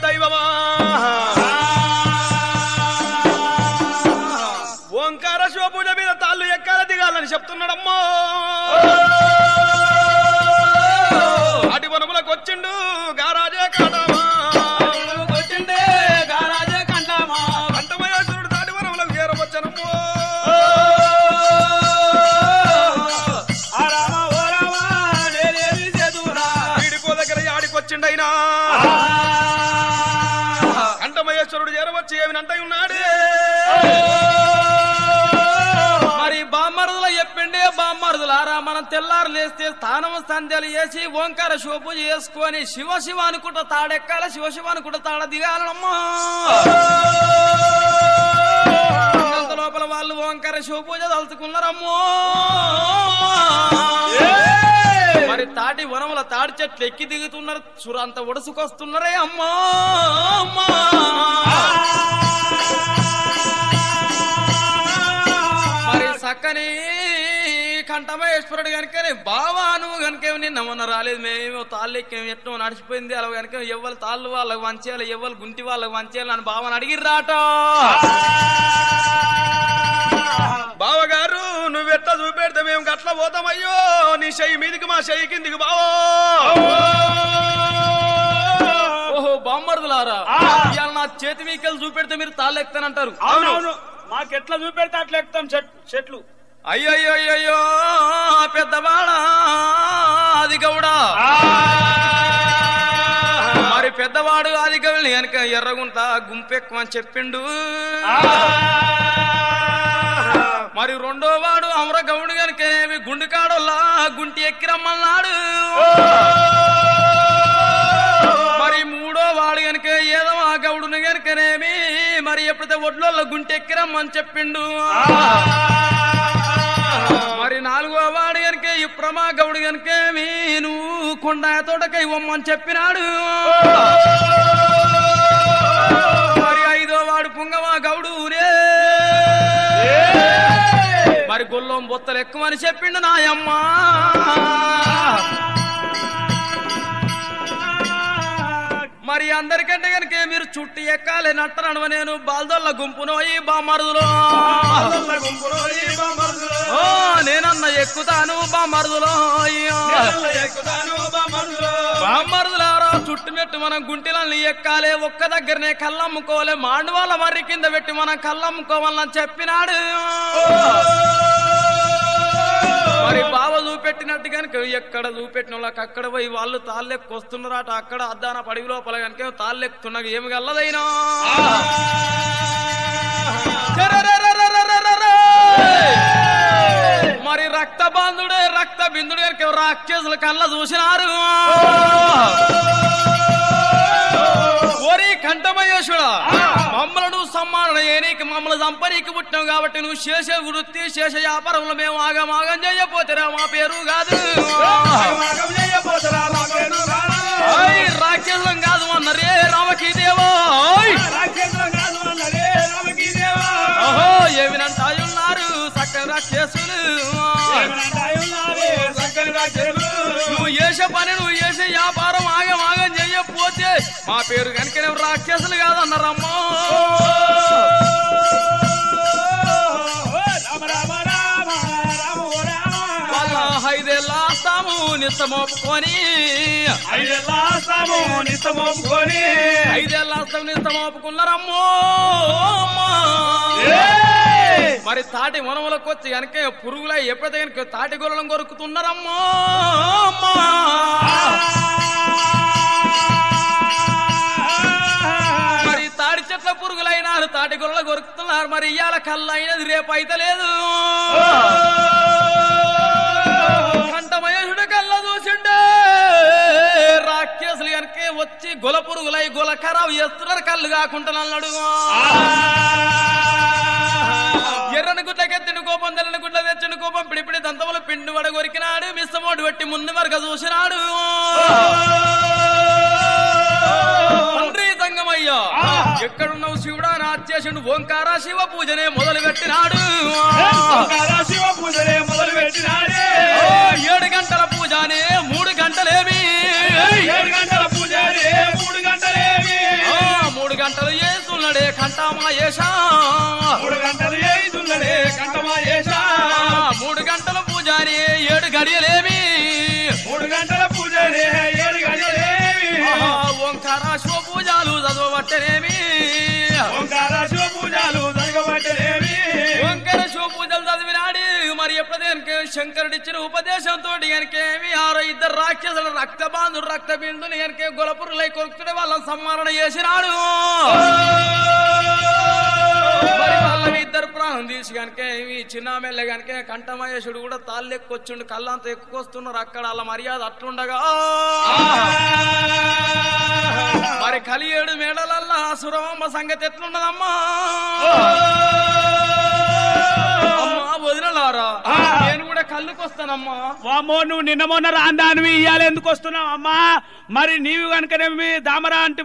దైవమా ఓంకార శివపూజ మీద తాళ్ళు ఎక్కాల దిగాలని చెప్తున్నాడమ్మో అటు వనములకు వచ్చిండు గారాజే కాటమా వచ్చిండే గారాజే కంటామా కంఠమయేశ్వరుడు తాటి వనములకు చేరవచ్చనమ్మో వచ్చిండైనా కంఠమయేశ్వరుడు చేరవచ్చి ఏమినంటై ఉన్నాడు మరి బామ్మరుదుల చెప్పిండే బామ్మరుదులారా మనం తెల్లారు లేస్తే స్థానం సంధ్యలు చేసి ఓంకార శివపూజ చేసుకొని శివ శివ అనుకుంటా తాడెక్కాల శివ శివ అనుకుంటా తాడ దిగాలమ్మా అంత లోపల వాళ్ళు ఓంకార శివపూజ తలుచుకున్నారమ్మో మరి తాటి వనముల తాడి చెట్లు ఎక్కి దిగుతున్నారు సురంత ఒడుసుకొస్తున్నారే అమ్మా మరి చక్కని కంఠమేశ్వరుడు కనుకనే బావా నువ్వు కనుక నిన్న మొన్న రాలేదు మేమేమో తాళ్ళు ఎక్కేమో ఎట్నో నడిచిపోయింది అలా కనుక ఎవ్వరు తాళ్ళు వాళ్ళకి వంచేయాలి ఎవ్వరు గుంటి వాళ్ళకి వంచేయాలి అని బావని అడిగిర్రాట బావగారు నువ్వెట్లా చూపెడితే మేము గట్ల పోతామయ్యో నీ చెయ్యి మీదికి మా చెయ్యి కిందికి బావో ఓహో బామ్మరుదులారా ఇవాళ నా చేతి మీకెళ్ళి చూపెడితే మీరు తాళ్ళు ఎక్కుతానంటారు అవునవును మాకెట్లా చూపెడితే అట్లా ఎక్కుతాం చెట్లు అయ్యో పెద్దవాడా అది గౌడా మరి పెద్దవాడు అది గౌని కనుక ఎర్రగుంట గుంపెక్కువని చెప్పిండు మరి రెండో వాడు అమర గౌడు కనుకనేమి గుండుకాడోల్లా గుంటి ఎక్కిరమ్మన్నాడు మరి మూడో వాడు కనుక ఏదో ఆ గౌడుని కనుకనేమి మరి ఎప్పుడైతే ఒడ్లోళ్ళ గుంటి ఎక్కిరమ్మని చెప్పిండు మరి నాలుగో వాడు కనుక ఇప్పుడమా గౌడు కనుకేమి నువ్వు కొండ తోటకై ఇవ్వమని చెప్పినాడు మరి ఐదో వాడు పుంగమా గౌడునే మరి గొల్లం బొత్తలు ఎక్కువని చెప్పిండు నాయమ్మా మరి అందరికంటే కనుక మీరు చుట్టూ ఎక్కాలి నట్టనడవ నేను బాల్దొల్ల గుంపునోయి బామరుదులో నేనన్న ఎక్కుతాను బామరుదులో బామరుదులారా చుట్టుమెట్టు మనం గుంటిలన్నీ ఎక్కాలి ఒక్క దగ్గరనే కళ్ళమ్ముకోవాలి మాండవాళ్ళ మర్రి కింద పెట్టి మనం కళ్ళమ్ముకోవాలని చెప్పినాడు మరి బావ చూపెట్టినట్టు కనుక ఎక్కడ చూపెట్టిన వాళ్ళకి అక్కడ పోయి వాళ్ళు తాళ్ళెక్కు వస్తున్నారట అక్కడ అద్దాన పడివి లోపల కనుక తాళ్ళెక్కుతున్నా ఏమి గల్లదైనా మరి రక్త బాంధుడే రక్త బిందుడు కనుక రాక్షసుల కళ్ళ చూసినారు ఓరి కంఠమయేశ్వరుడా మమ్మలను సమ్మానం చేయనీకి మమ్మల్ని చంపనీకి పుట్టాం కాబట్టి నువ్వు చేసే వృత్తి చేసే వ్యాపారంలో మేము ఆగమాగం చేయపోతారా మా పేరు కాదు రాక్షసులం కాదు అన్నరే రామకీ దేవో ఓహో ఏమినంటాయున్నారు చక్కని రాక్షసులు నువ్వు చేసే పని నువ్వు చేసే వ్యాపారం ఆగమాగం చేయకపోతే మా పేరు కనుక రాక్షసులు కాదన్నారమ్మో వాళ్ళ ఐదేళ్ళాస్తాము నిస్తమోపుకొని ఐదేళ్ళాస్తాము నిస్తమోపుకున్నారమ్మో మరి తాటి వనములకు వచ్చి కనుక పురుగులై ఎప్పుడైతే కనుక తాటి గొర్రెలను కొరుకుతున్నారమ్మో మరి తాడి చెట్ల పురుగులైనారు తాటి గొర్రెలు కొరుకుతున్నారు మరి ఇవాళ కళ్ళు అయినది రేపు అయితే లేదు కంఠమయేశ్వరుడు కళ్ళ చూసిండే రాక్షసులు కనుక వచ్చి గొల పురుగులై గొల ఖరాబు చేస్తున్నారు కళ్ళు కాకుండా అన్నాడు ఎర్రని గుడ్లకెత్తిన కోపం తెల్లని గుడ్ల తెచ్చిన కోపం పిడిపిడి దంతములు పిండి వడ కొరికినాడు మిస్సమోడు పెట్టి ముందు వరక చూసినాడు తండ్రి తంగమయ్యా ఎక్కడున్నావు శివుడా నాచేసిండు ఓంకార శివ పూజనే మొదలు పెట్టినాడు 7 గంటల పూజనే 3 గంటలేమి 7 గంటల పూజనే 3 గంటలేమి కంఠమాయేషా 3 గంటలు ఏదున్నడే కంఠమాయేషా 3 గంటల పూజారి 7 గడియలేమి 3 గంటల పూజారి 7 గడియలేమి ఓంకార శివ పూజలు చదవబట్టనేమి ఓంకార శివ పూజలు జరగబట్టనేమి ఓంకార శివ పూజలు చదివినాడు మరి ఎప్పుడైనా శంకరుడిచ్చిన ఉపదేశంతో కనుకేమి 2 రాక్షసులు రక్తబాంధుడు రక్తబిందులు కనుక గొలపురులై కొరుకుతుండే వాళ్ళని సంహారణ చేసినాడు మరి వాళ్ళ 2 ప్రాణం తీసి కనుక చిన్న మెల్ల కనుక కంఠమహేశుడు కూడా తాళ్ళు ఎక్కువచ్చుండు కళ్ళంతా ఎక్కువస్తున్నారు అక్కడ వాళ్ళ మర్యాద అట్లుండగా మరి కలి 7 మేడలల్లా సురవమ్మ సంగతి ఎట్లున్నదమ్మా అమ్మా వదినలారా నేను కూడా కళ్ళుకొస్తానమ్మా వామో నువ్వు నిన్న మొన్న రాందానివి ఇయ్యాలి ఎందుకు వస్తున్నావు అమ్మా మరి నీవు కనుకనేమి దామరా అంటే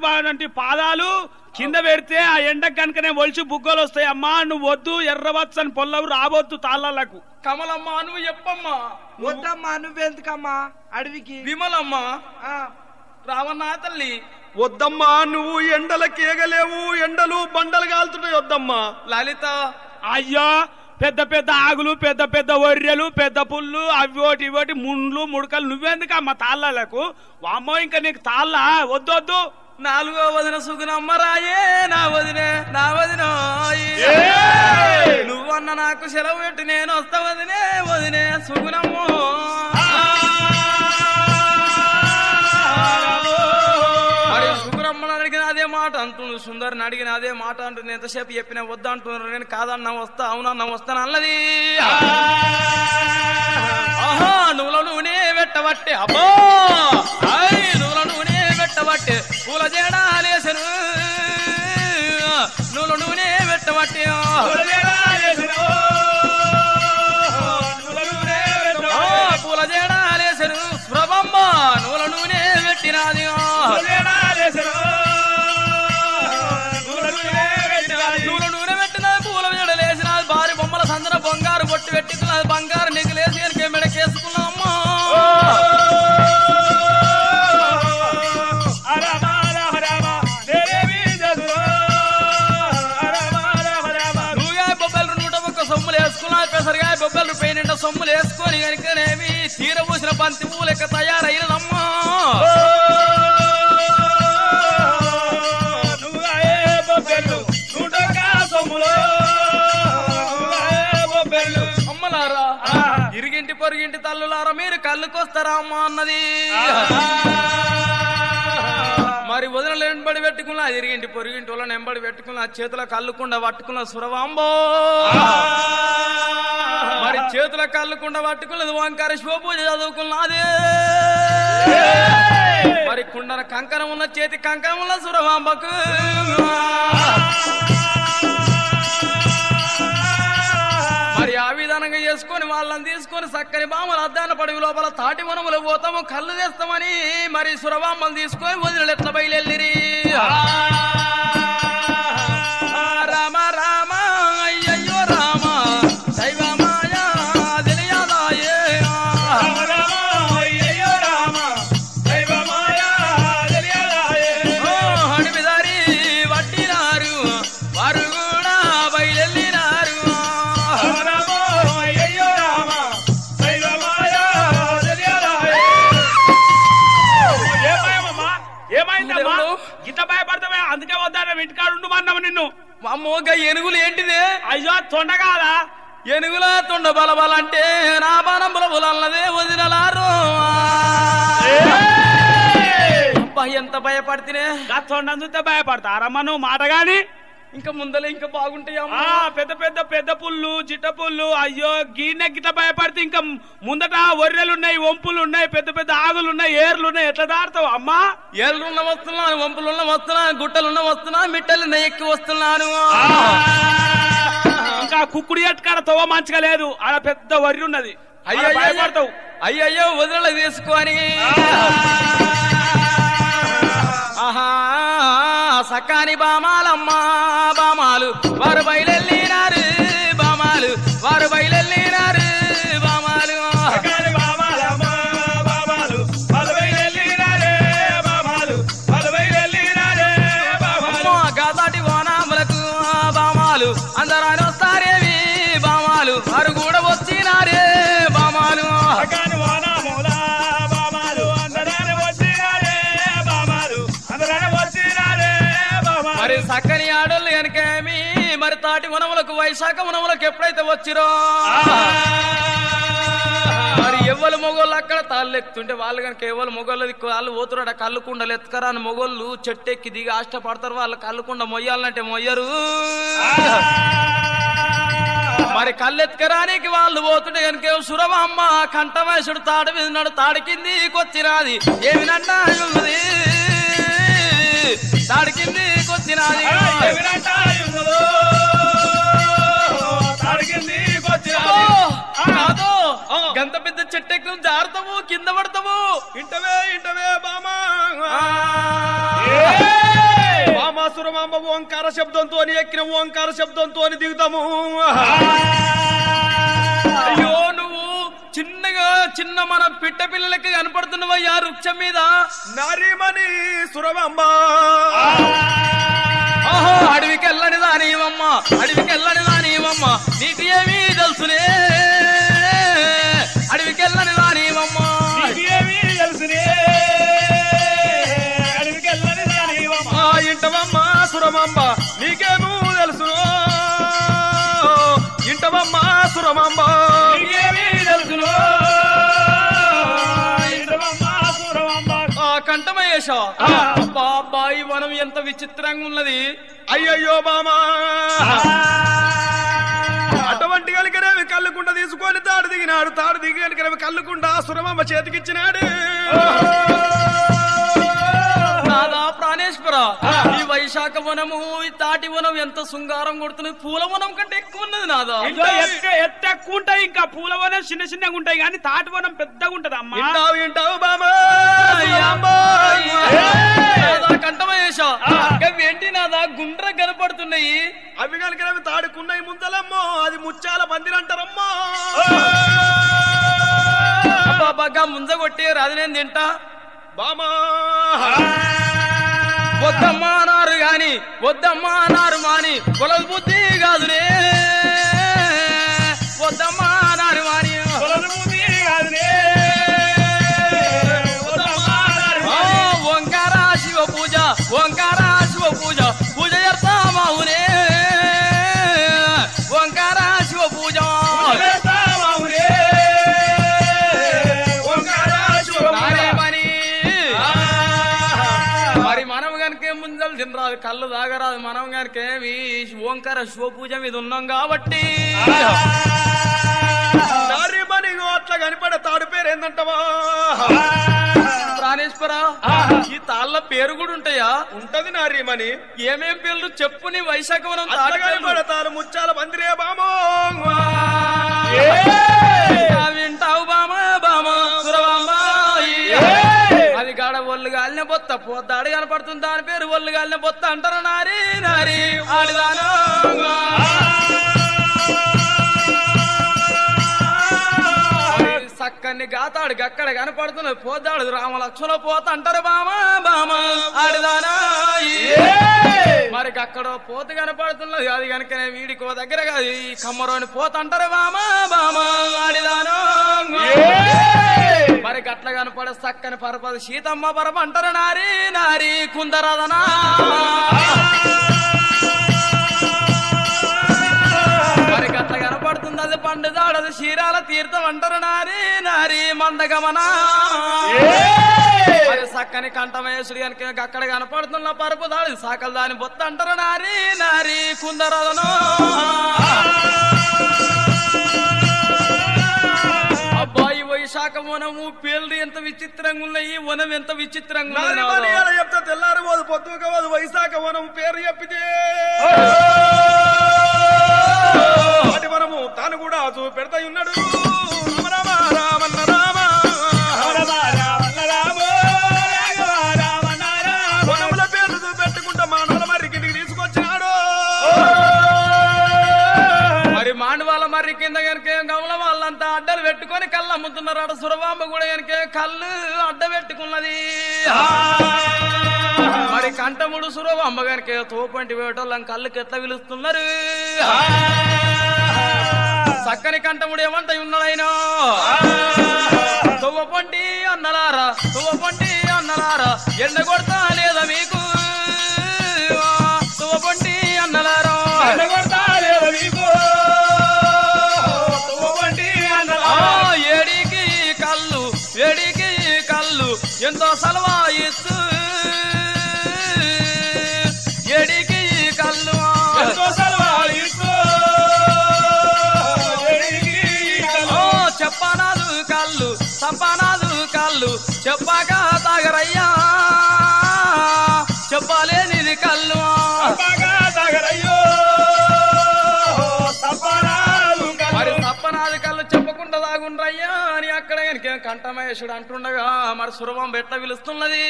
పాదాలు కింద పెడితే ఆ ఎండకు కనుకనే ఒలిచి బుగ్గలు వస్తాయి అమ్మా నువ్వు వద్దు ఎర్రవచ్చని పొల్లవు రాబోద్దు తాళ్ళకు కమలమ్మా నువ్వు చెప్పమ్మా వద్దమ్మా నువ్వెందుకమ్మా అడవికి విమలమ్మా రావన్నా తల్లి వద్దమ్మా నువ్వు ఎండలకి ఏగలేవు ఎండలు బండలు కాలుతున్నాయి వద్దమ్మా లలిత అయ్యో పెద్ద పెద్ద ఆగులు పెద్ద పెద్ద ఒర్రెలు పెద్ద పుల్లు అవి ఇవోటి ముండ్లు ముడకలు నువ్వెందుకమ్మా తాళ్ళకు వామ్మో ఇంకా నీకు తాళ్ళ వద్దొద్దు 4వ వదిన సుగునమ్మరాయే నా వదినే నా వదిన నువ్వన్న నాకు సెలవు పెట్టి నేను వస్తా వదినే వదినే సుగునమ్మో మరి సుగునమ్మని అడిగిన అదే మాట అంటుండు సుందరిని అడిగిన అదే మాట అంటుంది ఎంతసేపు చెప్పినా వద్దా అంటున్నారు నేను కాదన్నా వస్తా అవునన్నా వస్తాను అన్నది ఆహా నువ్వుల నూనె పెట్టబట్టే అబ్బో నువ్వుల నూనె పెట్టబట్టే పూల జేడాలేసను నువ్వుల నూనె పెట్టబట్టే పూల జేడాలేసను సురభమ్మ నువ్వుల నూనె పెట్టినాది నువ్వుల నూనె పెట్టినది పూల జడలేసినది భారీ బొమ్మల సందన బంగారు బొట్టు పెట్టుకున్నది బంగారు నెగ్గులేసి వెనక మెడకేసుకున్నామ్మా సొమ్ములు వేసుకున్నా పెసరగాయ బొబ్బలు పైన సొమ్ములు వేసుకొని కనుకనేమి తీర పూసిన బంతి పూలు లెక్క తయారైనదమ్మా అమ్మలారా ఇరిగింటి పొరిగింటి తల్లులారా మీరు కళ్ళుకొస్తారా అమ్మా అన్నది మరి వదిన ఎంబడి పెట్టుకున్నా ఇరిగింటి పొరిగింటి వాళ్ళని ఎంబడి పెట్టుకున్నా చేతుల కళ్ళుకుండా పట్టుకున్న సురవాంబో మరి చేతుల కళ్ళుకుండా పట్టుకున్నది ఓంకార శివపూజ చదువుకున్నదే మరి కుండన కంకణం ఉన్న చేతి కంకణం ఉన్న సురవాంబకు మరి ఆ విధానంగా చేసుకొని వాళ్ళని తీసుకొని చక్కని బామలు అద్దాన పడివి లోపల తాటి వనములు పోతాము కళ్ళు తెస్తామని మరి సురవామ్మలు తీసుకొని వదిలి ఎట్లా బయలుదేరి రామ రామ అయ్యయ్యో రామ దైవమాయా తెలియదాయే అడివిదారి వడ్డినారు వారు కూడా బయలుదేరినారు ఏమైందమ్మా గిట్ట భయపడతావే అందుకే వద్దాను ఇంటికాడు ఉండమన్నాము నిన్ను అమ్మోగా ఏనుగులు ఏంటిదే అయ్యో తొండగాదా ఏనుగుల తొండ బలబలంటే నా బాణం బలబులన్నదే వదినలారు ఎంత భయపడితేనే తొండందుతే భయపడతారమ్మా నువ్వు మాట గాని ఇంకా ముందలే ఇంకా బాగుంటాయమ్మా పెద్ద పెద్ద పెద్ద పుల్లు చిట్ట పుల్లు అయ్యో గీనె గిట్ట భయపడితే ఇంకా ముందట ఒర్రెలున్నాయి వంపులున్నాయి పెద్ద పెద్ద ఆగులున్నాయి ఏర్లున్నాయి ఎట్లా దాడతావు అమ్మా ఏర్లున్న వస్తున్నాను వంపులున్న వస్తున్నాను గుట్టలున్న వస్తున్నాను మిట్టలున్న ఎక్కి వస్తున్నాను ఇంకా కుక్కుడు ఎట్టుకాడ తవ్వ మంచిగా లేదు ఆడ పెద్ద వర్రి ఉన్నది భయపడతావు అయ్యయ్యో వదిలలు తీసుకొని ఆహా సకాని బామాలమ్మా బామాలు వారు బయలుదేరినారు బామాలు వారు బయలుదేరినారు బామాలు గాదాటి వానాములకు మరి సక్కని ఆడోళ్ళు కనుకేమి మరి తాటి వనములకు వైశాఖ వనములకు ఎప్పుడైతే వచ్చిరో మరి ఎవ్వరు మొగోళ్ళు అక్కడ తాళ్ళు ఎక్కుతుంటే వాళ్ళు కనుక ఎవరు మొగోళ్ళది వాళ్ళు పోతురాడ కళ్ళు కుండలు ఎత్తుకరా అని మొగోళ్ళు చెట్టెక్కి దిగి ఆష్టపడతారు వాళ్ళు కళ్ళు కుండ మొయ్యాలంటే మొయ్యరు మరి కళ్ళెత్తుకరానికి వాళ్ళు పోతుంటే కనుక సురవమ్మ కంఠమేశుడు తాడు మీద నాడు తాడికింది కొచ్చినాది ఏమినంటా ఉన్నది తాడికింది కొచ్చినాది గంత పెద్ద చెట్టెక్కు జారుతాము కింద పడతాము ఇంటవే బామా సురమాంబ ఓంకార శబ్దంతో ఎక్కిన ఓంకార శబ్దంతో దిగుతాము అయ్యో నువ్వు చిన్నగా చిన్న మన పిట్ట పిల్లలకి కనపడుతున్నవయ్యా వృక్షం మీద నారీమణి సురమాంబ అడవికి వెళ్ళని దానివమ్మ అడవికి వెళ్ళని దానివమ్మ నీకు ఏమీ తెలుసునే అడవికి వెళ్ళని దానివమ్మ ఏమీ తెలుసునే అడవికి వెళ్ళని దానివమ్మ ఇంటవమ్మ సురమాంబ నీకేమో తెలుసును ఇంటవమ్మ సురమాంబ ఏమీ తెలుసును ఇంటవమ్మ సురమాంబ కంఠమయేష బాబాయి వనం ఎంత విచిత్రంగా ఉన్నది అయ్యయ్యో బామా అటువంటి కనుకనేవి కళ్ళుకుండ తీసుకొని తాడు దిగినాడు తాడు దిగి కనుకనేవి కళ్ళుకుండ సురమమ్మ చేతికిచ్చినాడు ప్రాణేశ్వర ఈ వైశాఖ వనము ఈ తాటి వనం ఎంత శృంగారం కొడుతున్నది పూల వనం కంటే ఎక్కువ ఉన్నది నాదా ఎత్త ఎక్కువ ఉంటాయి ఇంకా పూల వనం చిన్న చిన్నగా ఉంటాయి కానీ తాటి వనం పెద్దగా ఉంటది అమ్మా వింటావు బామా కంఠమయేష ఏంటి నాదా గుండ్ర కనపడుతున్నాయి అవి కనుకనేవి తాడుకున్నాయి ముందలమ్మో అది ముత్యాల మందిరంటారమ్మో బాగా ముంజగొట్టి రాదు నేను తింటా బామా వద్దమ్మా అన్నారు గాని వద్దమ్మా అన్నారు మాని కొలదు బుద్ధి కాదునే వద్దమ్మా అన్నారు మాని ఓంకార శివ పూజ ఓంకార శివ పూజ పూజ చేస్తామావునే ఓంకార శివ పూజ ముందలు తినరాదు కళ్ళు తాగరాదు మనం గారికి ఓంకార శివ పూజ మీద ఉన్నాం కాబట్టి అట్లా కనిపడే తాడు పేరు ఏందంటవా ప్రాణేశ్వర ఈ తాళ్ళ పేరు కూడా ఉంటాయా ఉంటది నారీమణి ఏమేం పేర్లు చెప్పు నీ వైశాఖ వనం తాడు ముత్యాల మందిరే బామో వింటావు బామా బామా సురబాంబా అది గాడ ఒళ్ళు గాలిన బొత్త పోతాడు కనపడుతుంది దాని పేరు ఒళ్ళు గాలిన బొత్త అంటారు నారీ నారీ ఆడిదాను సక్కని గాతాడు గక్కడ కనపడుతున్నది పోతాడు రామలక్ష్మణ పోత అంటారు బామా బామా ఆడిదానా మరి అక్కడ పోత కనపడుతున్నది అది కనుక వీడికి దగ్గర కాదు ఈ కమ్మరోని పోత అంటారు బామా బామా ఆడిదాను మరి గట్ల కనపడే సక్కని పరపది సీతమ్మ పరప అంటారు నారీ నారీ కుందరదనా మరి గట్ల కనపడుతుంది అది పండుదాడు అది క్షీరాల తీర్థం అంటారు నారీ నారీ మందగమనా మరి సక్కని కంఠమేశుడు కనుక అక్కడ కనపడుతున్న పరుపు దాడి సాకలు దాని బొత్త అంటారు నారీ నారీ కుందరదను అబ్బాయి వైశాఖ వనము పేర్లు ఎంత విచిత్రంగా ఉన్నాయి వనం ఎంత విచిత్రంగా చెప్తా తెల్లారు పోదు పొద్దుగా పోదు వైశాఖ వనం పేరు చెప్పితే వాటి వనము తాను కూడా చూపెడతా ఉన్నాడు రామ రామన్న రామ వనముల పేర్లు చూపెట్టుకుంటా మానవుల మర్రికి తీసుకొచ్చినాడు మరి మాండవాళ్ళ మర్రి కింద కనుక గమల వాళ్ళంతా అడ్డలు పెట్టుకొని కళ్ళు అమ్ముతున్నారు అడ సురబాంబ కూడా కనుక కళ్ళు అడ్డ పెట్టుకున్నది మరి కంఠముడు సురబాంబ కనుక తోపంటి వేటోళ్ళని కళ్ళకి ఎట్లా పిలుస్తున్నారు చక్కని కంఠముడు ఏమంటాయి ఉన్నాడైనా తువ్వపంటి అన్నలారా తువ్వపంటి అన్నలారా ఎండ కొడతా లేదా మీకు ఎంతో సలవాయిస్తూ ఎడికి కళ్ళు చెప్పనాదు కళ్ళు సంపనాదు కళ్ళు చెప్పాక తాగరయ్యా చెప్పలేనిది కళ్ళు మరి సప్పనాది కళ్ళు చెప్పకుండా తాగుండ్రయ్యా అని అక్కడ కంఠమహేశుడు అంటుండగా మరి సురవం బెట్ట పిలుస్తున్నది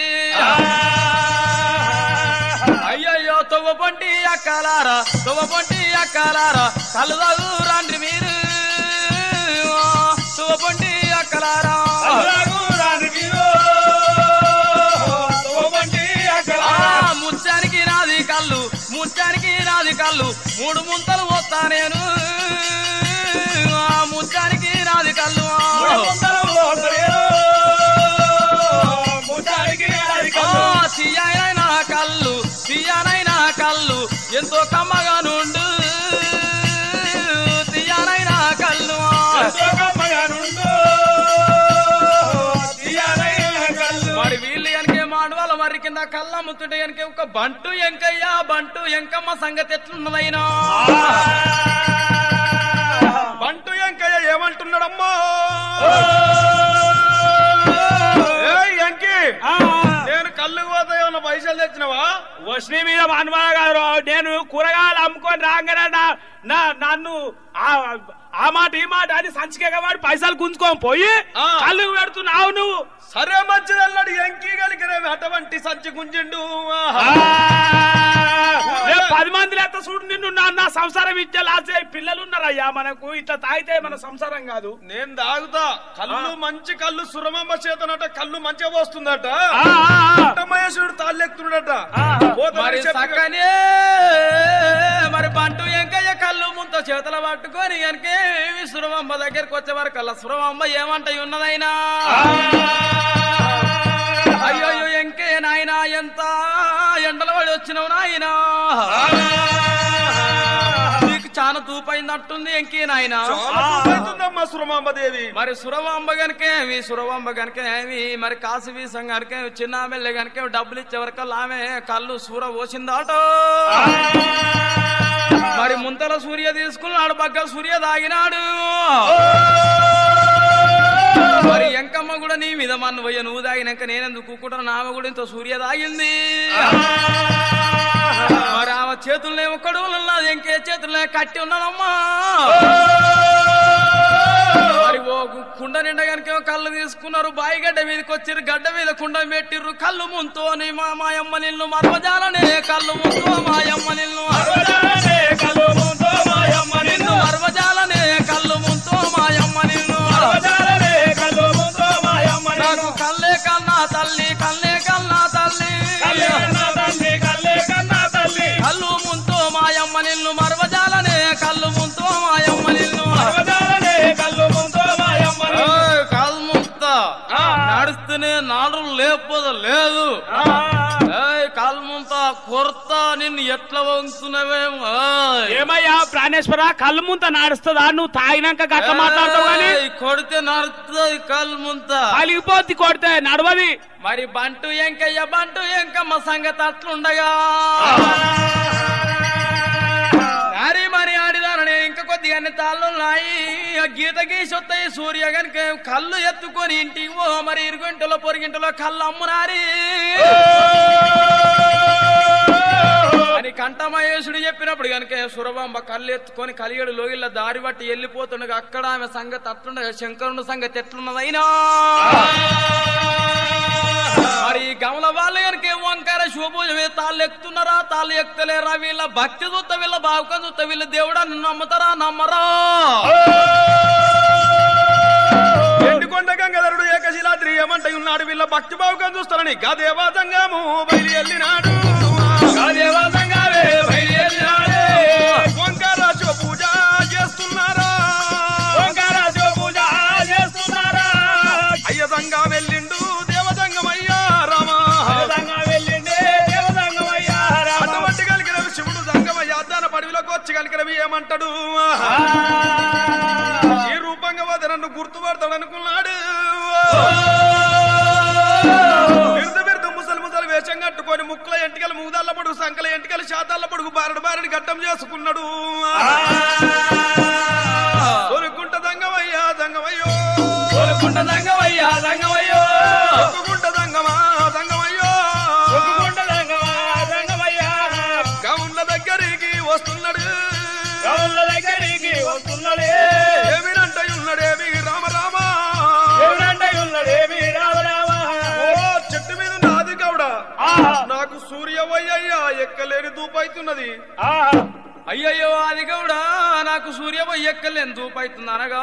అయ్యయ్యో తొవ్వపొంటి అక్కలారా కళ్ళు తాగు రాండ్రి మీరు తొవ్వపొంటి అక్కలారా ముత్యానికి నాది కళ్ళు 3 ముంతలు పోతా నేను ముత్యానికి నాది కళ్ళు తీయనైనా కళ్ళు ఎంతో కమ్మగా నుండు తీయనైనా కళ్ళు మరి వీళ్ళు వెనకే మాడవాళ్ళ మరి కింద కళ్ళమ్ముతుంటే వెనక ఒక బంటు ఎంకమ్మ సంగతి ఎట్లున్నదైనా బంటు ఎంకయ్య ఏమంటున్నాడమ్మా ఎంకి నేను కళ్ళు పోతే ఏమన్నా పైసలు తెచ్చినవా వష్ణి మీద హనుమాన గారు నేను కూరగాయలు అమ్ముకొని రాగానే నన్ను ఆ మాట ఈ మాట అని సంచికేవాడు పైసలు గుంజుకొని పోయి కళ్ళు పెడుతున్నావు నువ్వు సరే మంచిది అన్నాడు ఎంకి కలిగినవి అటువంటి సంచి గుంజిండు 10 మంది లేత చూడు నిన్ను నా సంసారం ఇచ్చే లాసే పిల్లలు ఉన్నారయ్యా మనకు ఇట్లా తాగితే మన సంసారం కాదు నేను తాగుతా కళ్ళు మంచి కళ్ళు సురమమ్మ చేతనట కళ్ళు మంచిగా పోస్తుందట మహేశ్వరుడు తాళ్ళెక్కుతున్నాడట మరి సక్కనే మరి బంటు ఎంకయ్య కళ్ళు ముంత చేతుల పట్టుకొని కనుకే సురమమ్మ దగ్గరికి వచ్చే వరకు అలా సురమమ్మ ఏమంటాయి ఉన్నదైనా అయ్యో ఎంకే నాయనా ఎంత ఎండల పడి వచ్చినావు నాయనా నీకు చాలా తూపైందట్టుంది ఎంకే నాయనా సురమాంబదేవి మరి సురమాంబ గనకేమి మరి కాశీ వీసం గనకే చిన్న మెల్లె గనకే డబ్బులు ఇచ్చే వరకు ఆమె కళ్ళు సూర పోసిందాట మరి ముంతల సూర్య తీసుకున్నాడు బగ్గ సూర్య తాగినాడు మరి ఎంకమ్మ కూడా నీ మీద మన్నవయ్య నువ్వు తాగినాక నేనెందుకు కూకుంటాను నామ కూడా ఇంత సూర్య తాగింది మరి ఆమె చేతుల్నేమో కడువులు ఉన్నది ఎంకే చేతుల్నే కట్టి ఉన్నానమ్మా మరి ఓ కుండ నిండా కనుక కళ్ళు తీసుకున్నారు బాయిగడ్డ మీదకి వచ్చారు గడ్డ మీద కుండ పెట్టిర్రు కళ్ళు ముంతో మాయమ్మ నిన్ను మర్మజాలనే కళ్ళు ముంతో మాయమ్మ నిన్ను మర్మజాలనే కళ్ళు ముంతో మాయమ్మ నిన్ను నాకు కళ్ళే కన్నా తల్లి కళ్ళు ముంతో మాయమ్మ నిన్ను మర్మజాలనే కళ్ళు ముంతో మాయమ్మ నిన్ను కళ్ళు ముంత నడుస్తూనే నాడు లేకపోతే లేదు కల్ముంత కొరత నిన్ను ఎట్లా వంగుతున్నావేమో ఏమయ్యా ప్రాణేశ్వర కళ్ళు ముంత నడుస్తుందా నువ్వు తాగినాక గట్ట మాట్లాడతావు కానీ కొడితే నడుస్తుంది కల్ముంత అలిగిపోద్ది కొడితే నడవది మరి బంటు ఎంకమ్మ సంగతి అట్లుండగా మరి ఆడిదాననే ఇంకా కొద్దిగా తాళ్ళున్నాయి గీత గీసి వస్తాయి సూర్య గనుక కళ్ళు ఎత్తుకొని ఇంటికి ఓ మరి ఇరుగింటలో పొరిగింటలో కళ్ళు అమ్మునారి అని కంఠమహేశుడు చెప్పినప్పుడు గనుక సురబాంబ కళ్ళు ఎత్తుకొని కలిగడు లోగిళ్ళ దారి బట్టి వెళ్ళిపోతుండగా అక్కడ ఆమె సంగతి అట్లుండగా శంకరుడు సంగతి ఎట్లున్నదైనా మరి గమల వాళ్ళు కనుక వంకార శుభూజ మీద తాళ్ళు ఎక్కుతున్నారా తాళ్ళు ఎక్కలేరా వీళ్ళ భక్తి చూస్తా వీళ్ళ బావుకం చూస్తా వీళ్ళ దేవుడాన్ని నమ్ముతారా నమ్మరా ఎండుకొండ గంగాధరుడు ఏకశిలాద్రి ఏమంటే ఉన్నాడు వీళ్ళ భక్తి బావుకం చూస్తారని గదేవాదంగాము బయలునాడు వంకార శివపూజ చేస్తున్నారా అయ్యదంగా వెళ్ళిండు దేవదంగమయ్యా రామా అటువంటి కలిగినవి శివుడు దంగమయ్య అద్దాన పడివిలోకి వచ్చి కలిగినవి ఏమంటాడు ఈ రూపంగా వద నన్ను గుర్తుపడతాడు అనుకున్నాడు సంకల ఎంటికలు శాతాల పొడుగు బారని గడ్డం చేసుకున్నాడు దొరుకుంట దంగమయ్యా దంగమయ్యో కోరుకుంట దంగమయ్యా దంగమయ్యో దొరుకుంట దంగమా దంగమయ్యో కోరుకుంట దంగమా దంగమయ్యా గౌన్ల దగ్గరికి వస్తున్నాడు గౌన్ల దగ్గరికి వస్తున్నాడే ఏమినంటయున్నాడేమి రామ రామ ఎవరంటయున్నాడేమి రామ రామ ఓ చెట్టు మీద నాది గౌడ నాకు సూర్యవయ్యయ్యా ఎక్కలేని దూపైతున్నది అయ్యయ్యో అది కూడా నాకు సూర్యపోయి ఎక్కలేని దూపైతుంది అనగా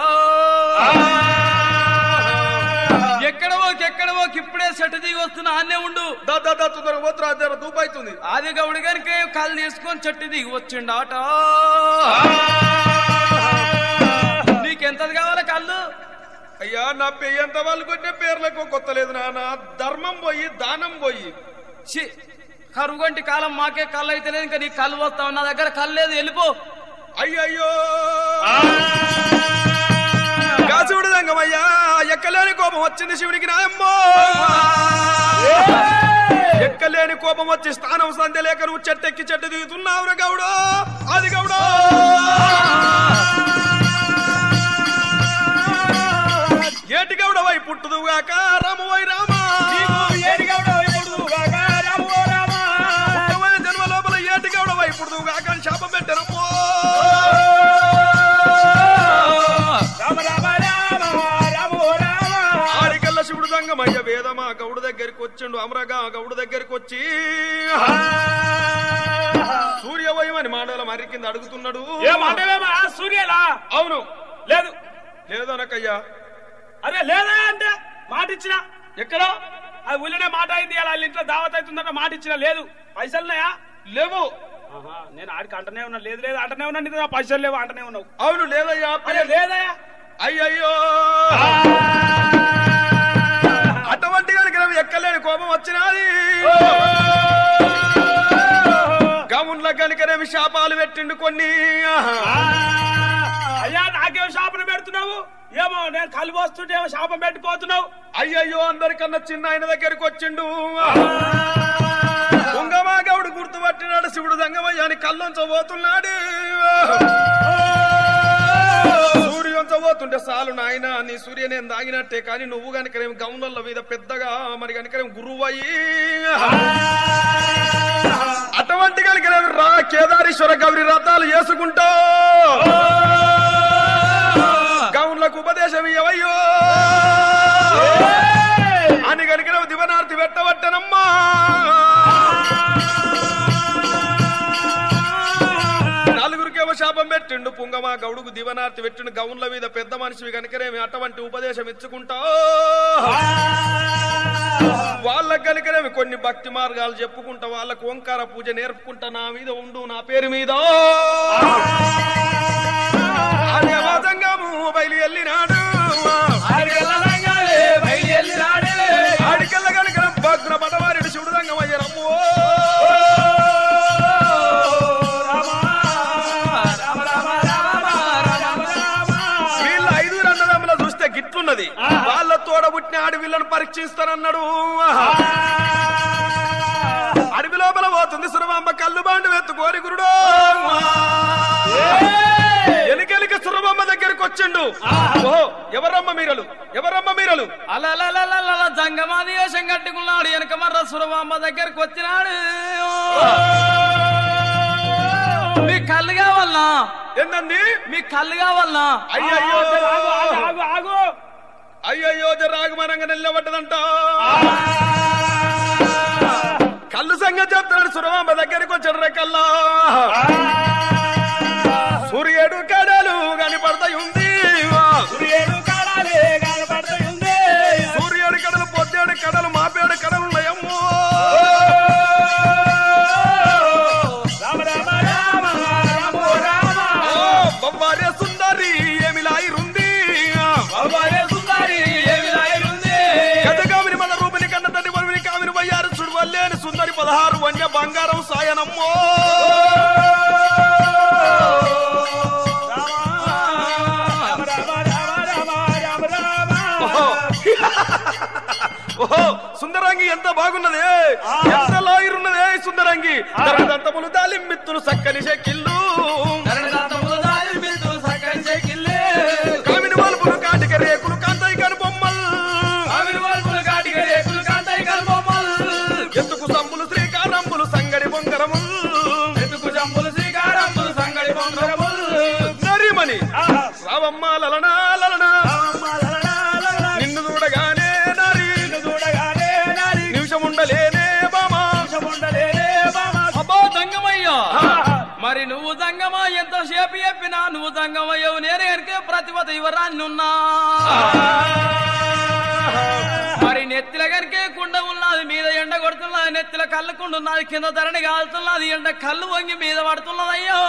ఎక్కడవోకి ఇప్పుడే సెట్ దిగి వస్తున్నా అన్నే ఉండు తొందరగా పోతురా దూపైతుంది ఆది గౌడి గారికి కళ్ళు తీసుకొని చెట్టు దిగి వచ్చిండాట నీకెంతది కావాలి కళ్ళు అయ్యా నా పెయ్యంత వాళ్ళు కొట్టే పేర్లకు కొత్త లేదు నా ధర్మం పోయి దానం పోయి కరుగంటి కాలం మాకే కళ్ళు అయితే లేదు ఇంకా నీ కళ్ళు వస్తావు నా దగ్గర కళ్ళు లేదు వెళ్ళిపో అయ్యయ్యో శివుడు దంగమయ్యా ఎక్కలేని కోపం వచ్చింది శివుడికి నాయమ్మో ఎక్కలేని కోపం వచ్చి స్థానం సంధ్య లేక నువ్వు చెట్టెక్కి చెట్టు దిగుతున్నావు గౌడో అది గౌడో ఏటి గౌడవై పుట్టుదుగాక రామువై రామా ఏటి గౌడవై పుట్టుదుగాక రామువై రామా జన్మ లోపల ఏటి గౌడవై పుట్టుదుగాక శాపం పెట్టరమ్మో శివుడు దంగమయ్య వేదమా గౌడు దగ్గరికి వచ్చిండు అమరగా గౌడు దగ్గరికి వచ్చి సూర్యవయమని మాటల మరి కింద అడుగుతున్నాడు సూర్యలా అవును లేదు లేదనకయ్యా అరే లేదా అంటే మాట ఇచ్చిన ఎక్కడ అది ఊళ్ళనే మాట అయింది అలా ఇంట్లో దావత్ అవుతుందంటే మాట ఇచ్చిన లేదు పైసలున్నాయా లేవు నేను ఆడికి అంటనే ఉన్నా లేదు లేదు అంటనే ఉన్నా పైసలు లేవు అంటనే ఉన్నావు అవును లేదయ్యా లేదయ్యా అయ్యయ్యో అటువంటి కనుక ఎక్కలేని కోపం వచ్చినది గౌన్ల కనుకనేమి శాపాలు పెట్టిండు కొన్ని అయ్యా నాకేమో శాపం పెడుతున్నావు ఏమో నేను కళ్ళు వస్తుంటే ఏమో శాపం పెట్టిపోతున్నావు అయ్యయ్యో అందరికన్నా చిన్న ఆయన దగ్గరికి వచ్చిండు ఉంగమా గౌడు గుర్తుపట్టినాడు శివుడు దంగమయ్య అని కళ్ళొంచబోతున్నాడు సూర్యంచబోతుంటే చాలు నాయన నీ సూర్యనేం దాగినట్టే కానీ నువ్వు కనుకనేమి గౌన్ల మీద పెద్దగా మరి కనుకనేమి గురువు అయ్యి అటువంటి కనుకనేమి రా కేదారేశ్వర గౌరి రథాలు చేసుకుంటా గౌన్లకు ఉపదేశం ఇవ్వయ్యో అని కనుక దివనార్తి పెట్టవట్టనమ్మా నలుగురికేమో శాపం పెట్టిండు పుంగమా గౌడుకు దివనార్తి పెట్టిండు గౌన్ల మీద పెద్ద మనిషివి కనుకనేమి అటువంటి ఉపదేశం ఇచ్చుకుంటా వాళ్ళకి కనుకనేమి కొన్ని భక్తి మార్గాలు చెప్పుకుంటా వాళ్ళకు ఓంకార పూజ నేర్పుకుంటా నా మీద ఉండు నా పేరు మీద బయలు వెళ్ళినాడు ఆడికెళ్ళ కనుక భగ్న పటవారిడు శివుడు దంగమయ్యరమ్మో వీళ్ళ 5 అన్నదమ్ముల చూస్తే గిట్లున్నది వాళ్ళ తోడబుట్టిన అడవిలను పరీక్షిస్తానన్నాడు అడవి లోపల పోతుంది సురమాంబ కళ్ళు బాండు వెత్తుకోరి గురుడు ఎలికెలిక సురమాంబ దగ్గరికి వచ్చిండు ఓహో ఎవరమ్మ మీరలు అలా జంగమాది వేషం కట్టుకున్నాడు వెనక మర్ర సురమాంబ దగ్గరికి వచ్చినాడు మీ కళ్ళు కావాలనా ఏందండి మీ కళ్ళు కావాలనా అయ్యయ్యో ఆగు అయ్యయ్యో జరాగమనంగా నిలబడ్డదంట కళ్ళు సంగతి చెప్తున్నాడు సురమాంబ దగ్గరికి వచ్చాడు రెక్కల్లా సూర్యుడు కడలు కనపడతాయి ఉంది సూర్యుడు కడలు పొద్దేడు కడలు మాపేడు కడలు ఉన్నాయమ్మో బొవ్వారే సుందరి ఏమి లాయిరుంది గజగామిని మన రూపిని కన్న తండ్రి మరువిని కామిని వయ్యారు సుడువల్లేని సుందరి 16 వన్య బంగారం సాయనమ్మో ఓహో సుందరాంగి ఎంత బాగున్నదే ఎంత లాయిరున్నదే సుందరంగి దంతములు దాలిమ్మిత్తులు సక్కని చెక్కిళ్ళు కామిని వాల్పులు కాటిక రేకులు కాంతాయి కాని బొమ్మలు ఎత్తుకు సంబులు శ్రీకారంబులు సంగడి బొంగరములు నరిమని రావమ్మ లలనా లలనా నిన్ను చూడగానే నారి నిమిషం ఉండలేనే బామా అబ్బో దంగమయ్యా మరి నువ్వు దంగమా ఎంతసేపు చెప్పినా నువ్వు దంగమయ్యవు నేనే కనుక ప్రతిభత ఇవ్వరాన్ని ఉన్నా మరి నెత్తిల కనుకే కుండ ఉన్నది మీద ఎండ కొడుతున్నది నెత్తిల కళ్ళు కుండ ఉన్నది కింద ధరణి కాలుతున్నది ఎండ కళ్ళు వంగి మీద పడుతున్నది అయ్యో